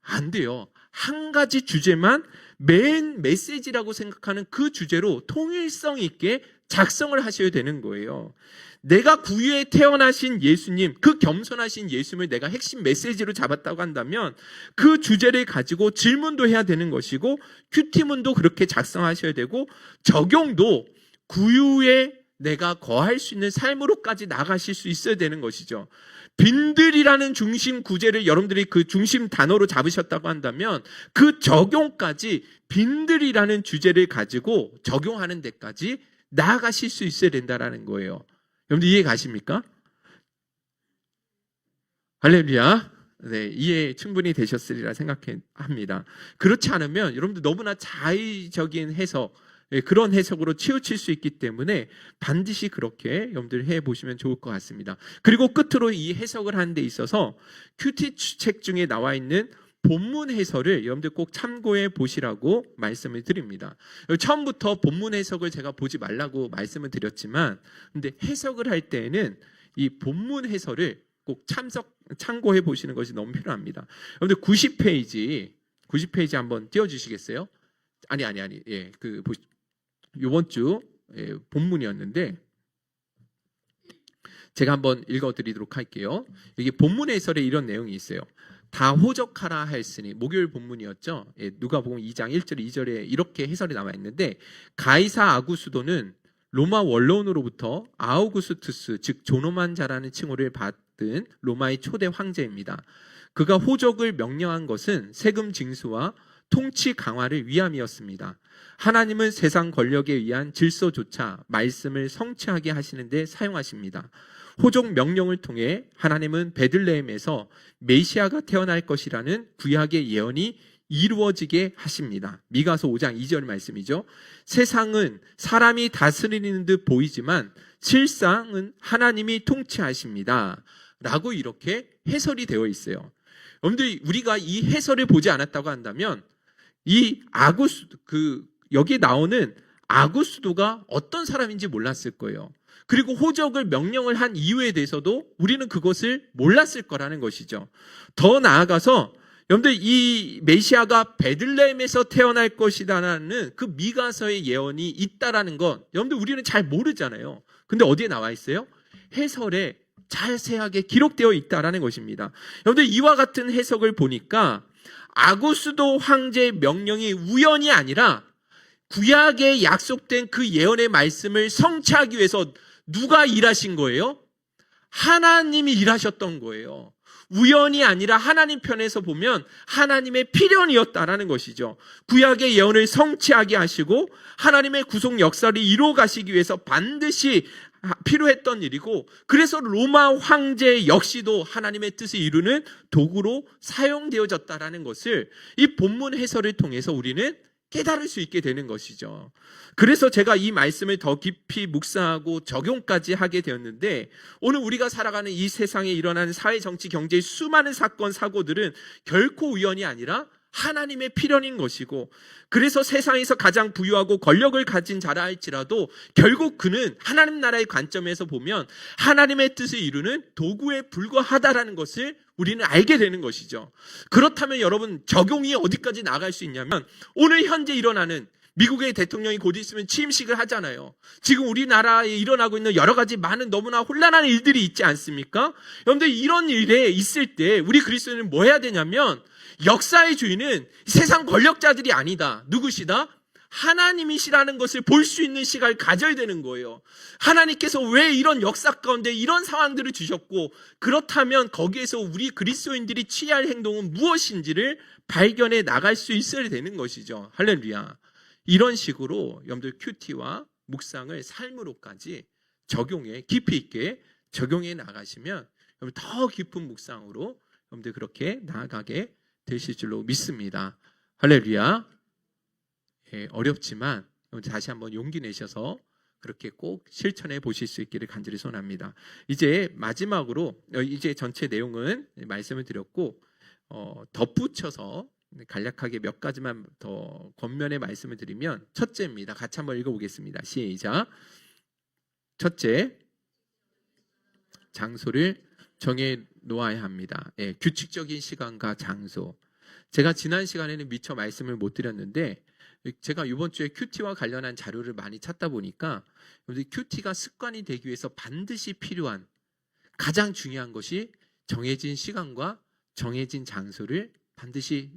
안 돼요. 한 가지 주제만 메인 메시지라고 생각하는 그 주제로 통일성 있게 작성을 하셔야 되는 거예요. 내가 구유에 태어나신 예수님, 그 겸손하신 예수님을 내가 핵심 메시지로 잡았다고 한다면 그 주제를 가지고 질문도 해야 되는 것이고 큐티문도 그렇게 작성하셔야 되고 적용도 구유에 내가 거할 수 있는 삶으로까지 나가실 수 있어야 되는 것이죠. 빈들이라는 중심 구제를 여러분들이 그 중심 단어로 잡으셨다고 한다면 그 적용까지 빈들이라는 주제를 가지고 적용하는 데까지 나아가실 수 있어야 된다는 거예요. 여러분들 이해 가십니까? 할렐루야. 네, 이해 충분히 되셨으리라 생각합니다. 그렇지 않으면 여러분들 너무나 자의적인 해석, 그런 해석으로 치우칠 수 있기 때문에 반드시 그렇게 여러분들 해보시면 좋을 것 같습니다. 그리고 끝으로 이 해석을 하는 데 있어서 큐티 책 중에 나와 있는 본문 해설을 여러분들 꼭 참고해 보시라고 말씀을 드립니다. 처음부터 본문 해석을 제가 보지 말라고 말씀을 드렸지만 근데 해석을 할 때에는 이 본문 해설을 꼭 참고해 보시는 것이 너무 필요합니다. 여러분들 90페이지 한번 띄워주시겠어요? 아니. 예, 이번 주 본문이었는데 제가 한번 읽어드리도록 할게요. 여기 본문 해설에 이런 내용이 있어요. 다 호적하라 하였으니 목요일 본문이었죠. 누가복음 2장 1절 2절에 이렇게 해설이 나와 있는데 가이사 아구스도는 로마 원로원으로부터 아우구스투스 즉 존엄한 자라는 칭호를 받은 로마의 초대 황제입니다. 그가 호적을 명령한 것은 세금 징수와 통치 강화를 위함이었습니다. 하나님은 세상 권력에 의한 질서조차 말씀을 성취하게 하시는 데 사용하십니다. 호적 명령을 통해 하나님은 베들레헴에서 메시아가 태어날 것이라는 구약의 예언이 이루어지게 하십니다. 미가서 5장 2절 말씀이죠. 세상은 사람이 다스리는 듯 보이지만 실상은 하나님이 통치하십니다. 라고 이렇게 해설이 되어 있어요. 여러분들 우리가 이 해설을 보지 않았다고 한다면 이 여기에 나오는 아구스도가 어떤 사람인지 몰랐을 거예요. 그리고 호적을 명령을 한 이유에 대해서도 우리는 그것을 몰랐을 거라는 것이죠. 더 나아가서 여러분들 이 메시아가 베들레헴에서 태어날 것이라는 그 미가서의 예언이 있다라는 것 여러분들 우리는 잘 모르잖아요. 근데 어디에 나와 있어요? 해설에 자세하게 기록되어 있다라는 것입니다. 여러분들 이와 같은 해석을 보니까 아구스도 황제의 명령이 우연이 아니라 구약에 약속된 그 예언의 말씀을 성취하기 위해서 누가 일하신 거예요? 하나님이 일하셨던 거예요. 우연이 아니라 하나님 편에서 보면 하나님의 필연이었다라는 것이죠. 구약의 예언을 성취하게 하시고 하나님의 구속 역사를 이루어 가시기 위해서 반드시 필요했던 일이고, 그래서 로마 황제 역시도 하나님의 뜻을 이루는 도구로 사용되어졌다라는 것을 이 본문 해설을 통해서 우리는 깨달을 수 있게 되는 것이죠. 그래서 제가 이 말씀을 더 깊이 묵상하고 적용까지 하게 되었는데, 오늘 우리가 살아가는 이 세상에 일어나는 사회, 정치, 경제의 수많은 사건, 사고들은 결코 우연이 아니라 하나님의 필연인 것이고, 그래서 세상에서 가장 부유하고 권력을 가진 자라 할지라도 결국 그는 하나님 나라의 관점에서 보면 하나님의 뜻을 이루는 도구에 불과하다라는 것을 우리는 알게 되는 것이죠. 그렇다면 여러분, 적용이 어디까지 나갈 수 있냐면, 오늘 현재 일어나는 미국의 대통령이 곧 있으면 취임식을 하잖아요. 지금 우리나라에 일어나고 있는 여러 가지 많은 너무나 혼란한 일들이 있지 않습니까? 여러분들, 이런 일에 있을 때 우리 그리스도인은 뭐 해야 되냐면, 역사의 주인은 세상 권력자들이 아니다. 누구시다? 하나님이시라는 것을 볼 수 있는 시간을 가져야 되는 거예요. 하나님께서 왜 이런 역사 가운데 이런 상황들을 주셨고, 그렇다면 거기에서 우리 그리스도인들이 취해야 할 행동은 무엇인지를 발견해 나갈 수 있어야 되는 것이죠. 할렐루야. 이런 식으로 여러분들 큐티와 묵상을 삶으로까지 적용해, 깊이 있게 적용해 나가시면 여러분 더 깊은 묵상으로 여러분들 그렇게 나아가게 되실 줄로 믿습니다. 할렐루야. 예, 어렵지만 다시 한번 용기 내셔서 그렇게 꼭 실천해 보실 수 있기를 간절히 소원합니다. 이제 마지막으로 이제 전체 내용은 말씀을 드렸고, 덧붙여서 간략하게 몇 가지만 더 권면의 말씀을 드리면, 첫째입니다. 같이 한번 읽어보겠습니다. 시작. 첫째, 장소를 정해 놓아야 합니다. 예, 규칙적인 시간과 장소. 제가 지난 시간에는 미처 말씀을 못 드렸는데, 제가 이번 주에 큐티와 관련한 자료를 많이 찾다 보니까 큐티가 습관이 되기 위해서 반드시 필요한 가장 중요한 것이 정해진 시간과 정해진 장소를 반드시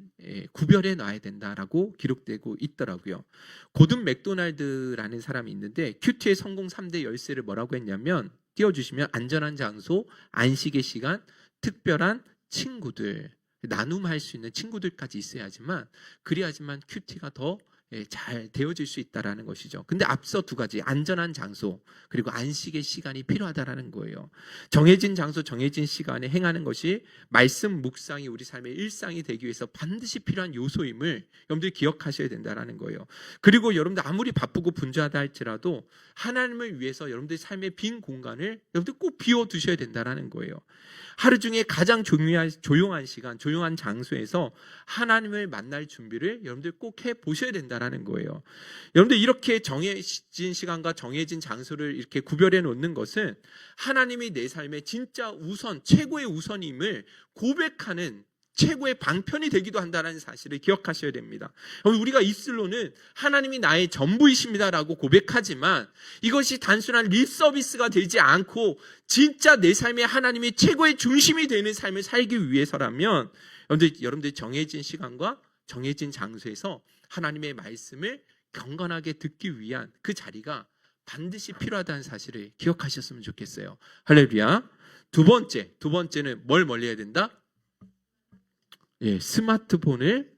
구별해 놔야 된다라고 기록되고 있더라고요. 고든 맥도날드라는 사람이 있는데 큐티의 성공 3대 열쇠를 뭐라고 했냐면, 띄워주시면, 안전한 장소, 안식의 시간, 특별한 친구들, 나눔할 수 있는 친구들까지 있어야지만, 그래야지만 큐티가 더 잘 되어질 수 있다라는 것이죠. 근데 앞서 두 가지, 안전한 장소 그리고 안식의 시간이 필요하다라는 거예요. 정해진 장소, 정해진 시간에 행하는 것이 말씀 묵상이 우리 삶의 일상이 되기 위해서 반드시 필요한 요소임을 여러분들이 기억하셔야 된다라는 거예요. 그리고 여러분들 아무리 바쁘고 분주하다 할지라도 하나님을 위해서 여러분들의 삶의 빈 공간을 여러분들 꼭 비워두셔야 된다라는 거예요. 하루 중에 가장 조용한 시간, 조용한 장소에서 하나님을 만날 준비를 여러분들 꼭 해보셔야 된다라는 거예요. 여러분들 이렇게 정해진 시간과 정해진 장소를 이렇게 구별해 놓는 것은 하나님이 내 삶의 진짜 우선, 최고의 우선임을 고백하는 최고의 방편이 되기도 한다는 사실을 기억하셔야 됩니다. 우리가 입술로는 하나님이 나의 전부이십니다라고 고백하지만 이것이 단순한 립 서비스가 되지 않고 진짜 내 삶에 하나님이 최고의 중심이 되는 삶을 살기 위해서라면 여러분들이 정해진 시간과 정해진 장소에서 하나님의 말씀을 경건하게 듣기 위한 그 자리가 반드시 필요하다는 사실을 기억하셨으면 좋겠어요. 할렐루야. 두 번째는 뭘 멀리 해야 된다? 예, 스마트폰을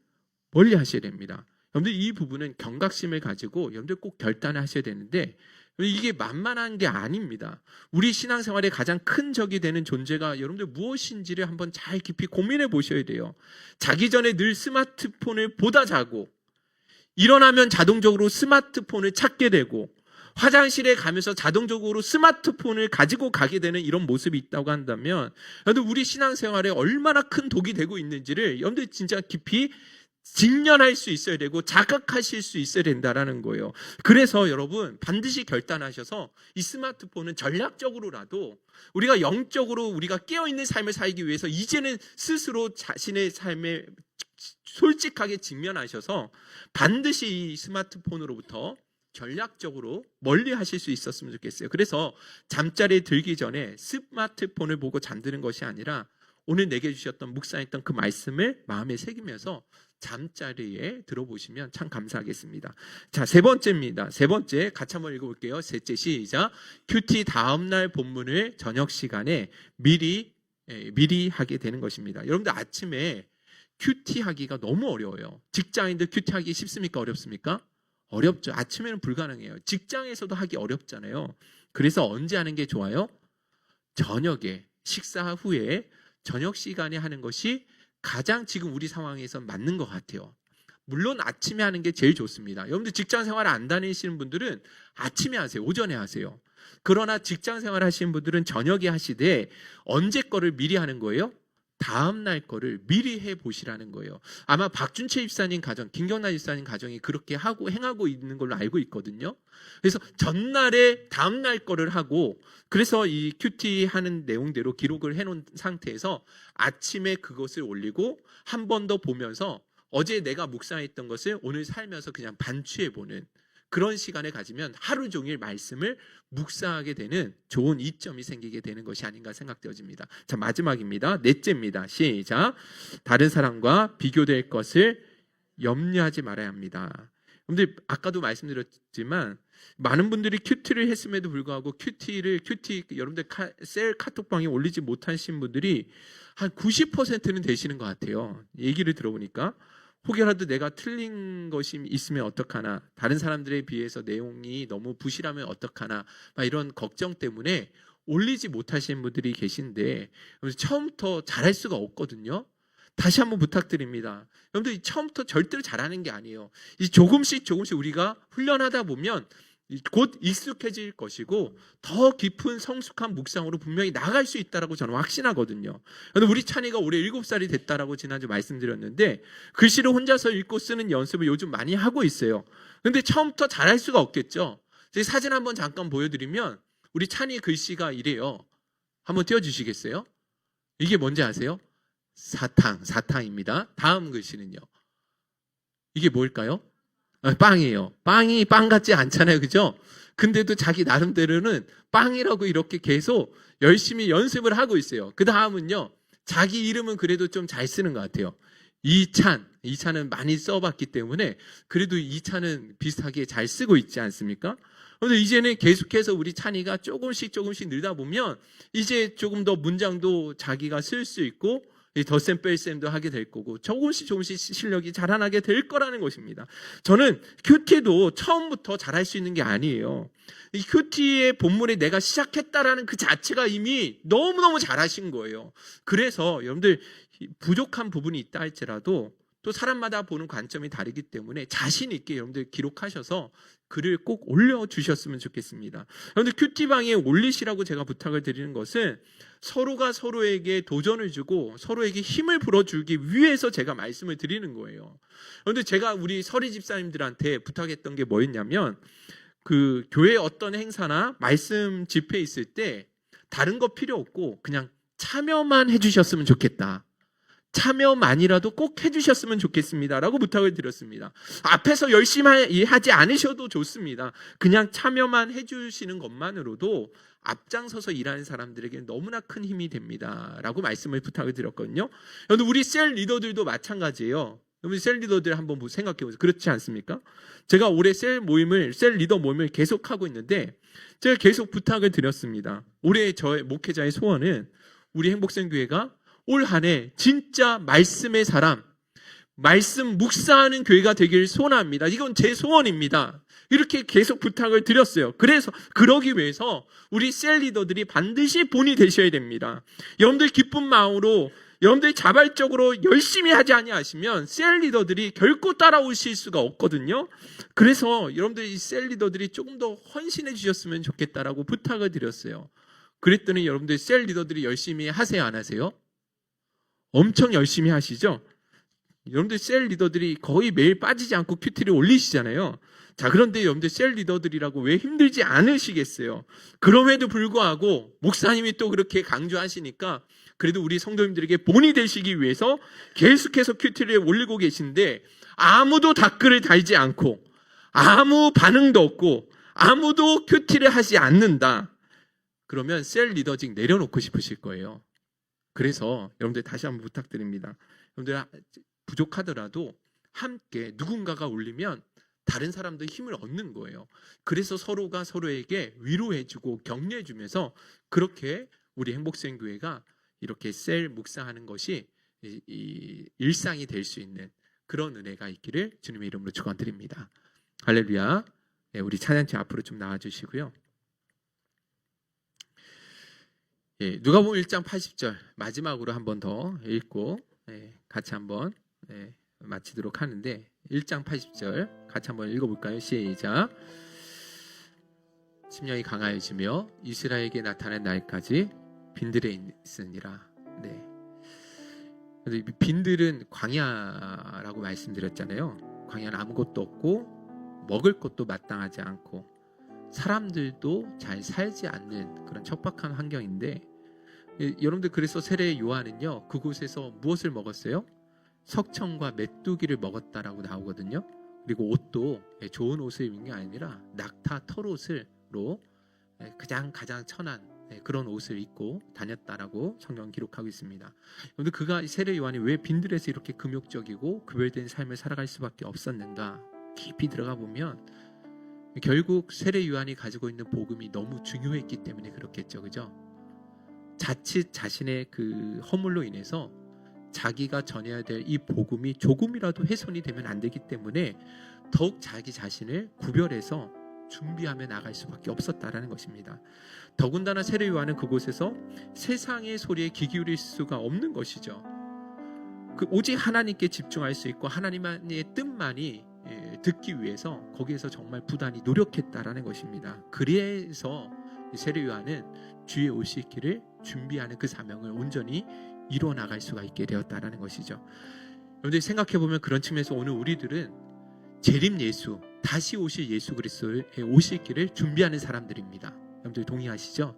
멀리 하셔야 됩니다. 여러분들 이 부분은 경각심을 가지고 여러분들 꼭 결단을 하셔야 되는데, 이게 만만한 게 아닙니다. 우리 신앙생활의 가장 큰 적이 되는 존재가 여러분들 무엇인지를 한번 잘 깊이 고민해 보셔야 돼요. 자기 전에 늘 스마트폰을 보다 자고, 일어나면 자동적으로 스마트폰을 찾게 되고, 화장실에 가면서 자동적으로 스마트폰을 가지고 가게 되는 이런 모습이 있다고 한다면, 여러분들 우리 신앙생활에 얼마나 큰 독이 되고 있는지를 여러분들 진짜 깊이 직면할 수 있어야 되고 자각하실 수 있어야 된다라는 거예요. 그래서 여러분 반드시 결단하셔서 이 스마트폰은 전략적으로라도 우리가 영적으로 우리가 깨어있는 삶을 살기 위해서 이제는 스스로 자신의 삶에 솔직하게 직면하셔서 반드시 이 스마트폰으로부터 전략적으로 멀리 하실 수 있었으면 좋겠어요. 그래서 잠자리에 들기 전에 스마트폰을 보고 잠드는 것이 아니라 오늘 내게 주셨던 묵상했던 그 말씀을 마음에 새기면서 잠자리에 들어보시면 참 감사하겠습니다. 자, 세 번째입니다. 세 번째 같이 한번 읽어볼게요. 셋째 시작. 큐티 다음날 본문을 저녁 시간에 미리 하게 되는 것입니다. 여러분들 아침에 큐티 하기가 너무 어려워요. 직장인들 큐티 하기 쉽습니까? 어렵습니까? 어렵죠. 아침에는 불가능해요. 직장에서도 하기 어렵잖아요. 그래서 언제 하는 게 좋아요? 저녁에, 식사 후에 저녁 시간에 하는 것이 가장 지금 우리 상황에서 맞는 것 같아요. 물론 아침에 하는 게 제일 좋습니다. 여러분들 직장 생활 안 다니시는 분들은 아침에 하세요. 오전에 하세요. 그러나 직장 생활 하시는 분들은 저녁에 하시되 언제 거를 미리 하는 거예요? 다음 날 거를 미리 해보시라는 거예요. 아마 박준채 집사님 가정, 김경란 집사님 가정이 그렇게 하고 행하고 있는 걸로 알고 있거든요. 그래서 전날에 다음 날 거를 하고, 그래서 이 큐티 하는 내용대로 기록을 해놓은 상태에서 아침에 그것을 올리고 한 번 더 보면서 어제 내가 묵상했던 것을 오늘 살면서 그냥 반추해보는 그런 시간을 가지면 하루 종일 말씀을 묵상하게 되는 좋은 이점이 생기게 되는 것이 아닌가 생각되어집니다. 자, 마지막입니다. 넷째입니다. 시작. 다른 사람과 비교될 것을 염려하지 말아야 합니다. 여러분들 아까도 말씀드렸지만 많은 분들이 큐티를 했음에도 불구하고 큐티 여러분들 셀 카톡방에 올리지 못하신 분들이 한 90%는 되시는 것 같아요. 얘기를 들어보니까 혹여라도 내가 틀린 것이 있으면 어떡하나, 다른 사람들에 비해서 내용이 너무 부실하면 어떡하나, 이런 걱정 때문에 올리지 못하시는 분들이 계신데 처음부터 잘할 수가 없거든요. 다시 한번 부탁드립니다. 여러분들 처음부터 절대로 잘하는 게 아니에요. 이 조금씩 우리가 훈련하다 보면 곧 익숙해질 것이고 더 깊은 성숙한 묵상으로 분명히 나갈 수 있다라고 저는 확신하거든요. 우리 찬이가 올해 7살이 됐다라고 지난주 말씀드렸는데 글씨를 혼자서 읽고 쓰는 연습을 요즘 많이 하고 있어요. 그런데 처음부터 잘할 수가 없겠죠. 사진 한번 잠깐 보여드리면 우리 찬이 글씨가 이래요. 한번 띄워주시겠어요? 이게 뭔지 아세요? 사탕입니다. 다음 글씨는요. 이게 뭘까요? 빵이에요. 빵이 빵 같지 않잖아요. 그죠? 근데도 자기 나름대로는 빵이라고 이렇게 계속 열심히 연습을 하고 있어요. 그 다음은요. 자기 이름은 그래도 좀 잘 쓰는 것 같아요. 이찬은 많이 써봤기 때문에 그래도 이찬은 비슷하게 잘 쓰고 있지 않습니까? 그런데 이제는 계속해서 우리 찬이가 조금씩 늘다 보면 이제 조금 더 문장도 자기가 쓸 수 있고 덧셈 뺄셈도 하게 될 거고 조금씩 실력이 자라나게 될 거라는 것입니다. 저는 큐티도 처음부터 잘할 수 있는 게 아니에요. 이 큐티의 본문에 내가 시작했다라는 그 자체가 이미 너무너무 잘하신 거예요. 그래서 여러분들 부족한 부분이 있다 할지라도 또 사람마다 보는 관점이 다르기 때문에 자신 있게 여러분들 기록하셔서 글을 꼭 올려주셨으면 좋겠습니다. 여러분들 큐티방에 올리시라고 제가 부탁을 드리는 것은 서로가 서로에게 도전을 주고 서로에게 힘을 불어주기 위해서 제가 말씀을 드리는 거예요. 그런데 제가 우리 서리 집사님들한테 부탁했던 게 뭐였냐면 그 교회 어떤 행사나 말씀 집회 있을 때 다른 거 필요 없고 그냥 참여만 해주셨으면 좋겠다. 참여만이라도 꼭 해주셨으면 좋겠습니다 라고 부탁을 드렸습니다. 앞에서 열심히 하지 않으셔도 좋습니다. 그냥 참여만 해주시는 것만으로도 앞장서서 일하는 사람들에게 너무나 큰 힘이 됩니다 라고 말씀을 부탁을 드렸거든요. 우리 셀 리더들도 마찬가지예요. 우리 셀 리더들 한번 생각해 보세요. 그렇지 않습니까? 제가 올해 셀 리더 모임을 계속하고 있는데 제가 계속 부탁을 드렸습니다. 올해 저의 목회자의 소원은 우리 행복생교회가 올 한 해 진짜 말씀의 사람, 말씀 묵상하는 교회가 되길 소원합니다. 이건 제 소원입니다. 이렇게 계속 부탁을 드렸어요. 그래서 그러기 위해서 우리 셀 리더들이 반드시 본이 되셔야 됩니다. 여러분들 기쁜 마음으로 여러분들이 자발적으로 열심히 하지 아니하시면 셀 리더들이 결코 따라오실 수가 없거든요. 그래서 여러분들 이 셀 리더들이 조금 더 헌신해 주셨으면 좋겠다라고 부탁을 드렸어요. 그랬더니 여러분들 셀 리더들이 열심히 하세요, 안 하세요? 엄청 열심히 하시죠? 여러분들 셀 리더들이 거의 매일 빠지지 않고 큐티를 올리시잖아요. 자, 그런데 여러분들 셀 리더들이라고 왜 힘들지 않으시겠어요? 그럼에도 불구하고 목사님이 또 그렇게 강조하시니까 그래도 우리 성도님들에게 본이 되시기 위해서 계속해서 큐티를 올리고 계신데 아무도 댓글을 달지 않고 아무 반응도 없고 아무도 큐티를 하지 않는다. 그러면 셀 리더직 내려놓고 싶으실 거예요. 그래서 여러분들 다시 한번 부탁드립니다. 여러분들 부족하더라도 함께 누군가가 올리면 다른 사람들 힘을 얻는 거예요. 그래서 서로가 서로에게 위로해주고 격려해주면서 그렇게 우리 행복수행교회가 이렇게 셀 묵상하는 것이 이 일상이 될 수 있는 그런 은혜가 있기를 주님의 이름으로 축원드립니다. 할렐루야. 네, 우리 찬양팀 앞으로 좀 나와주시고요. 예, 누가복음 1장 80절 마지막으로 한 번 더 읽고 같이 한번 마치도록 하는데 1장 80절 같이 한번 읽어볼까요? 시작. 심령이 강하여지며 이스라엘에게 나타난 날까지 빈들에 있으니라. 네. 빈들은 광야라고 말씀드렸잖아요. 광야는 아무것도 없고 먹을 것도 마땅하지 않고 사람들도 잘 살지 않는 그런 척박한 환경인데 여러분들 그래서 세례 요한은요 그곳에서 무엇을 먹었어요? 석청과 메뚜기를 먹었다라고 나오거든요. 그리고 옷도 좋은 옷을 입은 게 아니라 낙타 털옷으로 가장 천한 그런 옷을 입고 다녔다라고 성경 기록하고 있습니다. 그런데 그가 세례 요한이 왜 빈들에서 이렇게 금욕적이고 구별된 삶을 살아갈 수밖에 없었는가? 깊이 들어가 보면 결국 세례 요한이 가지고 있는 복음이 너무 중요했기 때문에 그렇겠죠, 그죠? 자칫 자신의 그 허물로 인해서 자기가 전해야 될 이 복음이 조금이라도 훼손이 되면 안 되기 때문에 더욱 자기 자신을 구별해서 준비하며 나갈 수밖에 없었다라는 것입니다. 더군다나 세례 요한은 그곳에서 세상의 소리에 귀 기울일 수가 없는 것이죠. 오직 하나님께 집중할 수 있고 하나님의 뜻만이 듣기 위해서 거기에서 정말 부단히 노력했다라는 것입니다. 그래서 세례 요한은 주의 오실 길을 준비하는 그 사명을 온전히 이루어 나갈 수가 있게 되었다라는 것이죠. 여러분들 생각해 보면 그런 측면에서 오늘 우리들은 재림 예수, 다시 오실 예수 그리스도의 오실 길을 준비하는 사람들입니다. 여러분들 동의하시죠?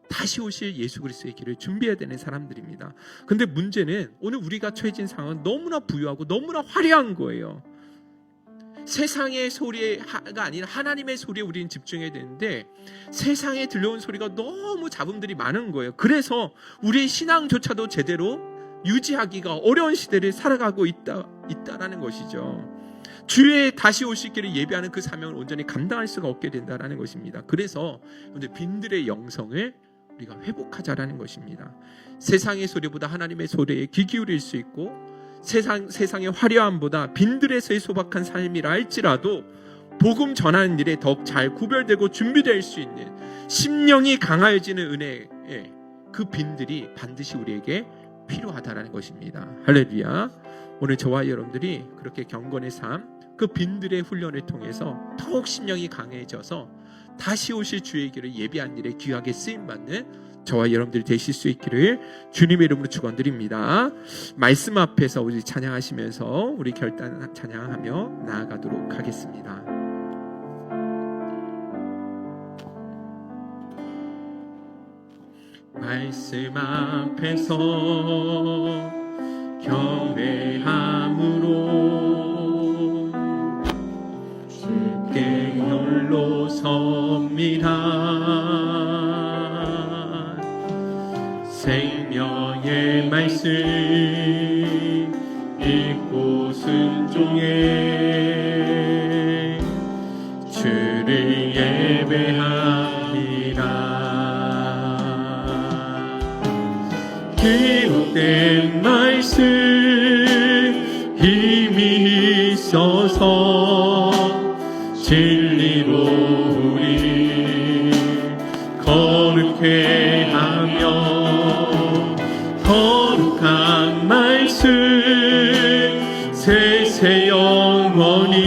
다시 오실 예수 그리스도의 길을 준비해야 되는 사람들입니다. 근데 문제는 오늘 우리가 처해진 상황은 너무나 부유하고 너무나 화려한 거예요. 세상의 소리가 아니라 하나님의 소리에 우리는 집중해야 되는데 세상에 들려온 소리가 너무 잡음들이 많은 거예요. 그래서 우리의 신앙조차도 제대로 유지하기가 어려운 시대를 살아가고 있다라는 것이죠. 주의 다시 오실 길을 예비하는 그 사명을 온전히 감당할 수가 없게 된다라는 것입니다. 그래서 빈들의 영성을 우리가 회복하자라는 것입니다. 세상의 소리보다 하나님의 소리에 귀 기울일 수 있고 세상의 화려함보다 빈들에서의 소박한 삶이라 할지라도 복음 전하는 일에 더욱 잘 구별되고 준비될 수 있는 심령이 강하여지는 은혜의 그 빈들이 반드시 우리에게 필요하다라는 것입니다. 할렐루야. 오늘 저와 여러분들이 그렇게 경건의 삶, 그 빈들의 훈련을 통해서 더욱 심령이 강해져서 다시 오실 주의 길을 예비한 일에 귀하게 쓰임받는 저와 여러분들이 되실 수 있기를 주님의 이름으로 축원드립니다. 말씀 앞에서 우리 찬양하시면서 우리 결단 찬양하며 나아가도록 하겠습니다. 말씀 앞에서 경배함으로 주께 홀로 섭니다. 생명의 말씀 읽고 순종해 주를 예배합니다. 기록된 말씀 힘이 있어서 진리로 우리 거룩해 하며 거룩한 말씀 세세 영원히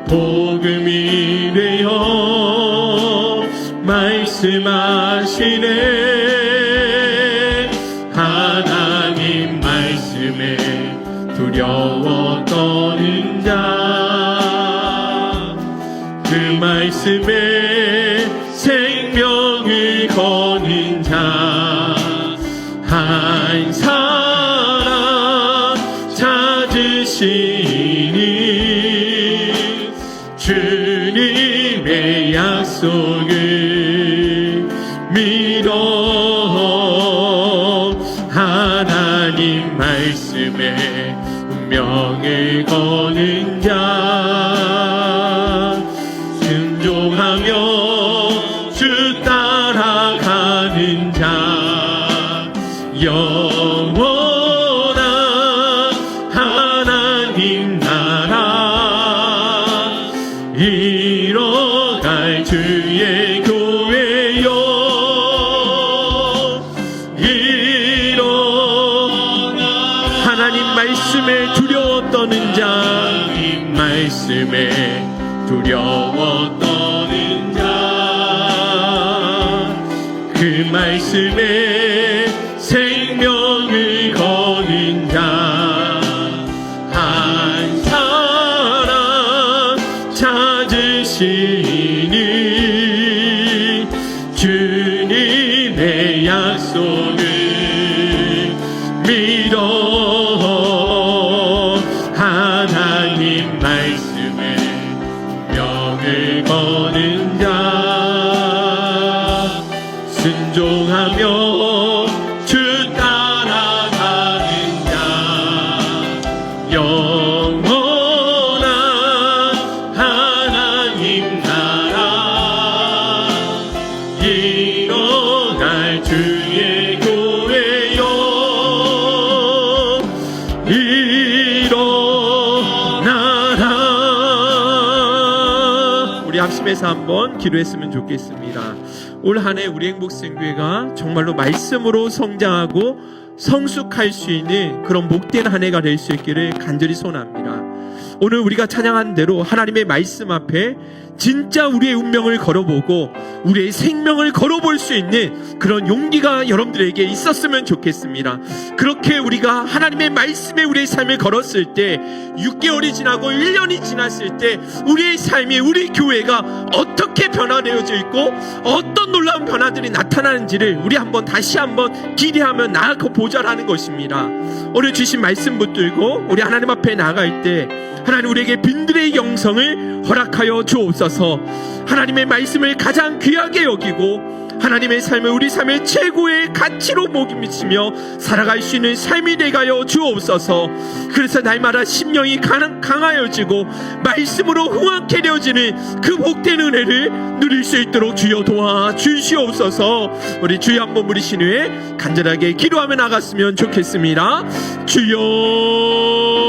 복음이 되어 말씀하시네. 하나님 말씀에 두려워 떠는 자, 그 말씀에 생명을 거는 자 한 사람 찾으시니 주님의 약속을 믿어 하나님 말씀에 운명을 거는 자 순종하며 주 따라가는 자 영원한 하나님 나라 이뤄갈 주의 교회여 하나님 말씀에 두려워 떠는 자 하나님 말씀에 두려워 떠는 자 그 말씀에 생명을 거는 자 한 사람 찾으시니 주님의 약속을 믿어 하나님 말씀에 명을 거는 자 순종하며 주 따라가는 자 영원한 하나님 나라 이뤄갈 주의 교회여 일어나라. 우리 합심해서 한번 기도했으면 좋겠습니다. 올 한 해 우리 행복생교회가 정말로 말씀으로 성장하고 성숙할 수 있는 그런 복된 한 해가 될 수 있기를 간절히 소원합니다. 오늘 우리가 찬양한 대로 하나님의 말씀 앞에 진짜 우리의 운명을 걸어보고 우리의 생명을 걸어볼 수 있는 그런 용기가 여러분들에게 있었으면 좋겠습니다. 그렇게 우리가 하나님의 말씀에 우리의 삶을 걸었을 때 6개월이 지나고 1년이 지났을 때 우리의 삶이 우리 교회가 어떻게 변화되어져 있고 어떤 놀라운 변화들이 나타나는지를 우리 다시 한번 기대하며 나아가 보자라는 것입니다. 오늘 주신 말씀 붙들고 우리 하나님 앞에 나아갈 때 하나님 우리에게 빈들의 영성을 허락하여 주옵소서. 하나님의 말씀을 가장 귀하게 여기고 하나님의 삶을 우리 삶의 최고의 가치로 목임치며 살아갈 수 있는 삶이 되가여 주옵소서. 그래서 날마다 심령이 강하여지고 말씀으로 흥확해 되어지는 그 복된 은혜를 누릴 수 있도록 주여 도와 주시옵소서. 우리 주여 한번 부르신 후에 간절하게 기도하며 나갔으면 좋겠습니다. 주여.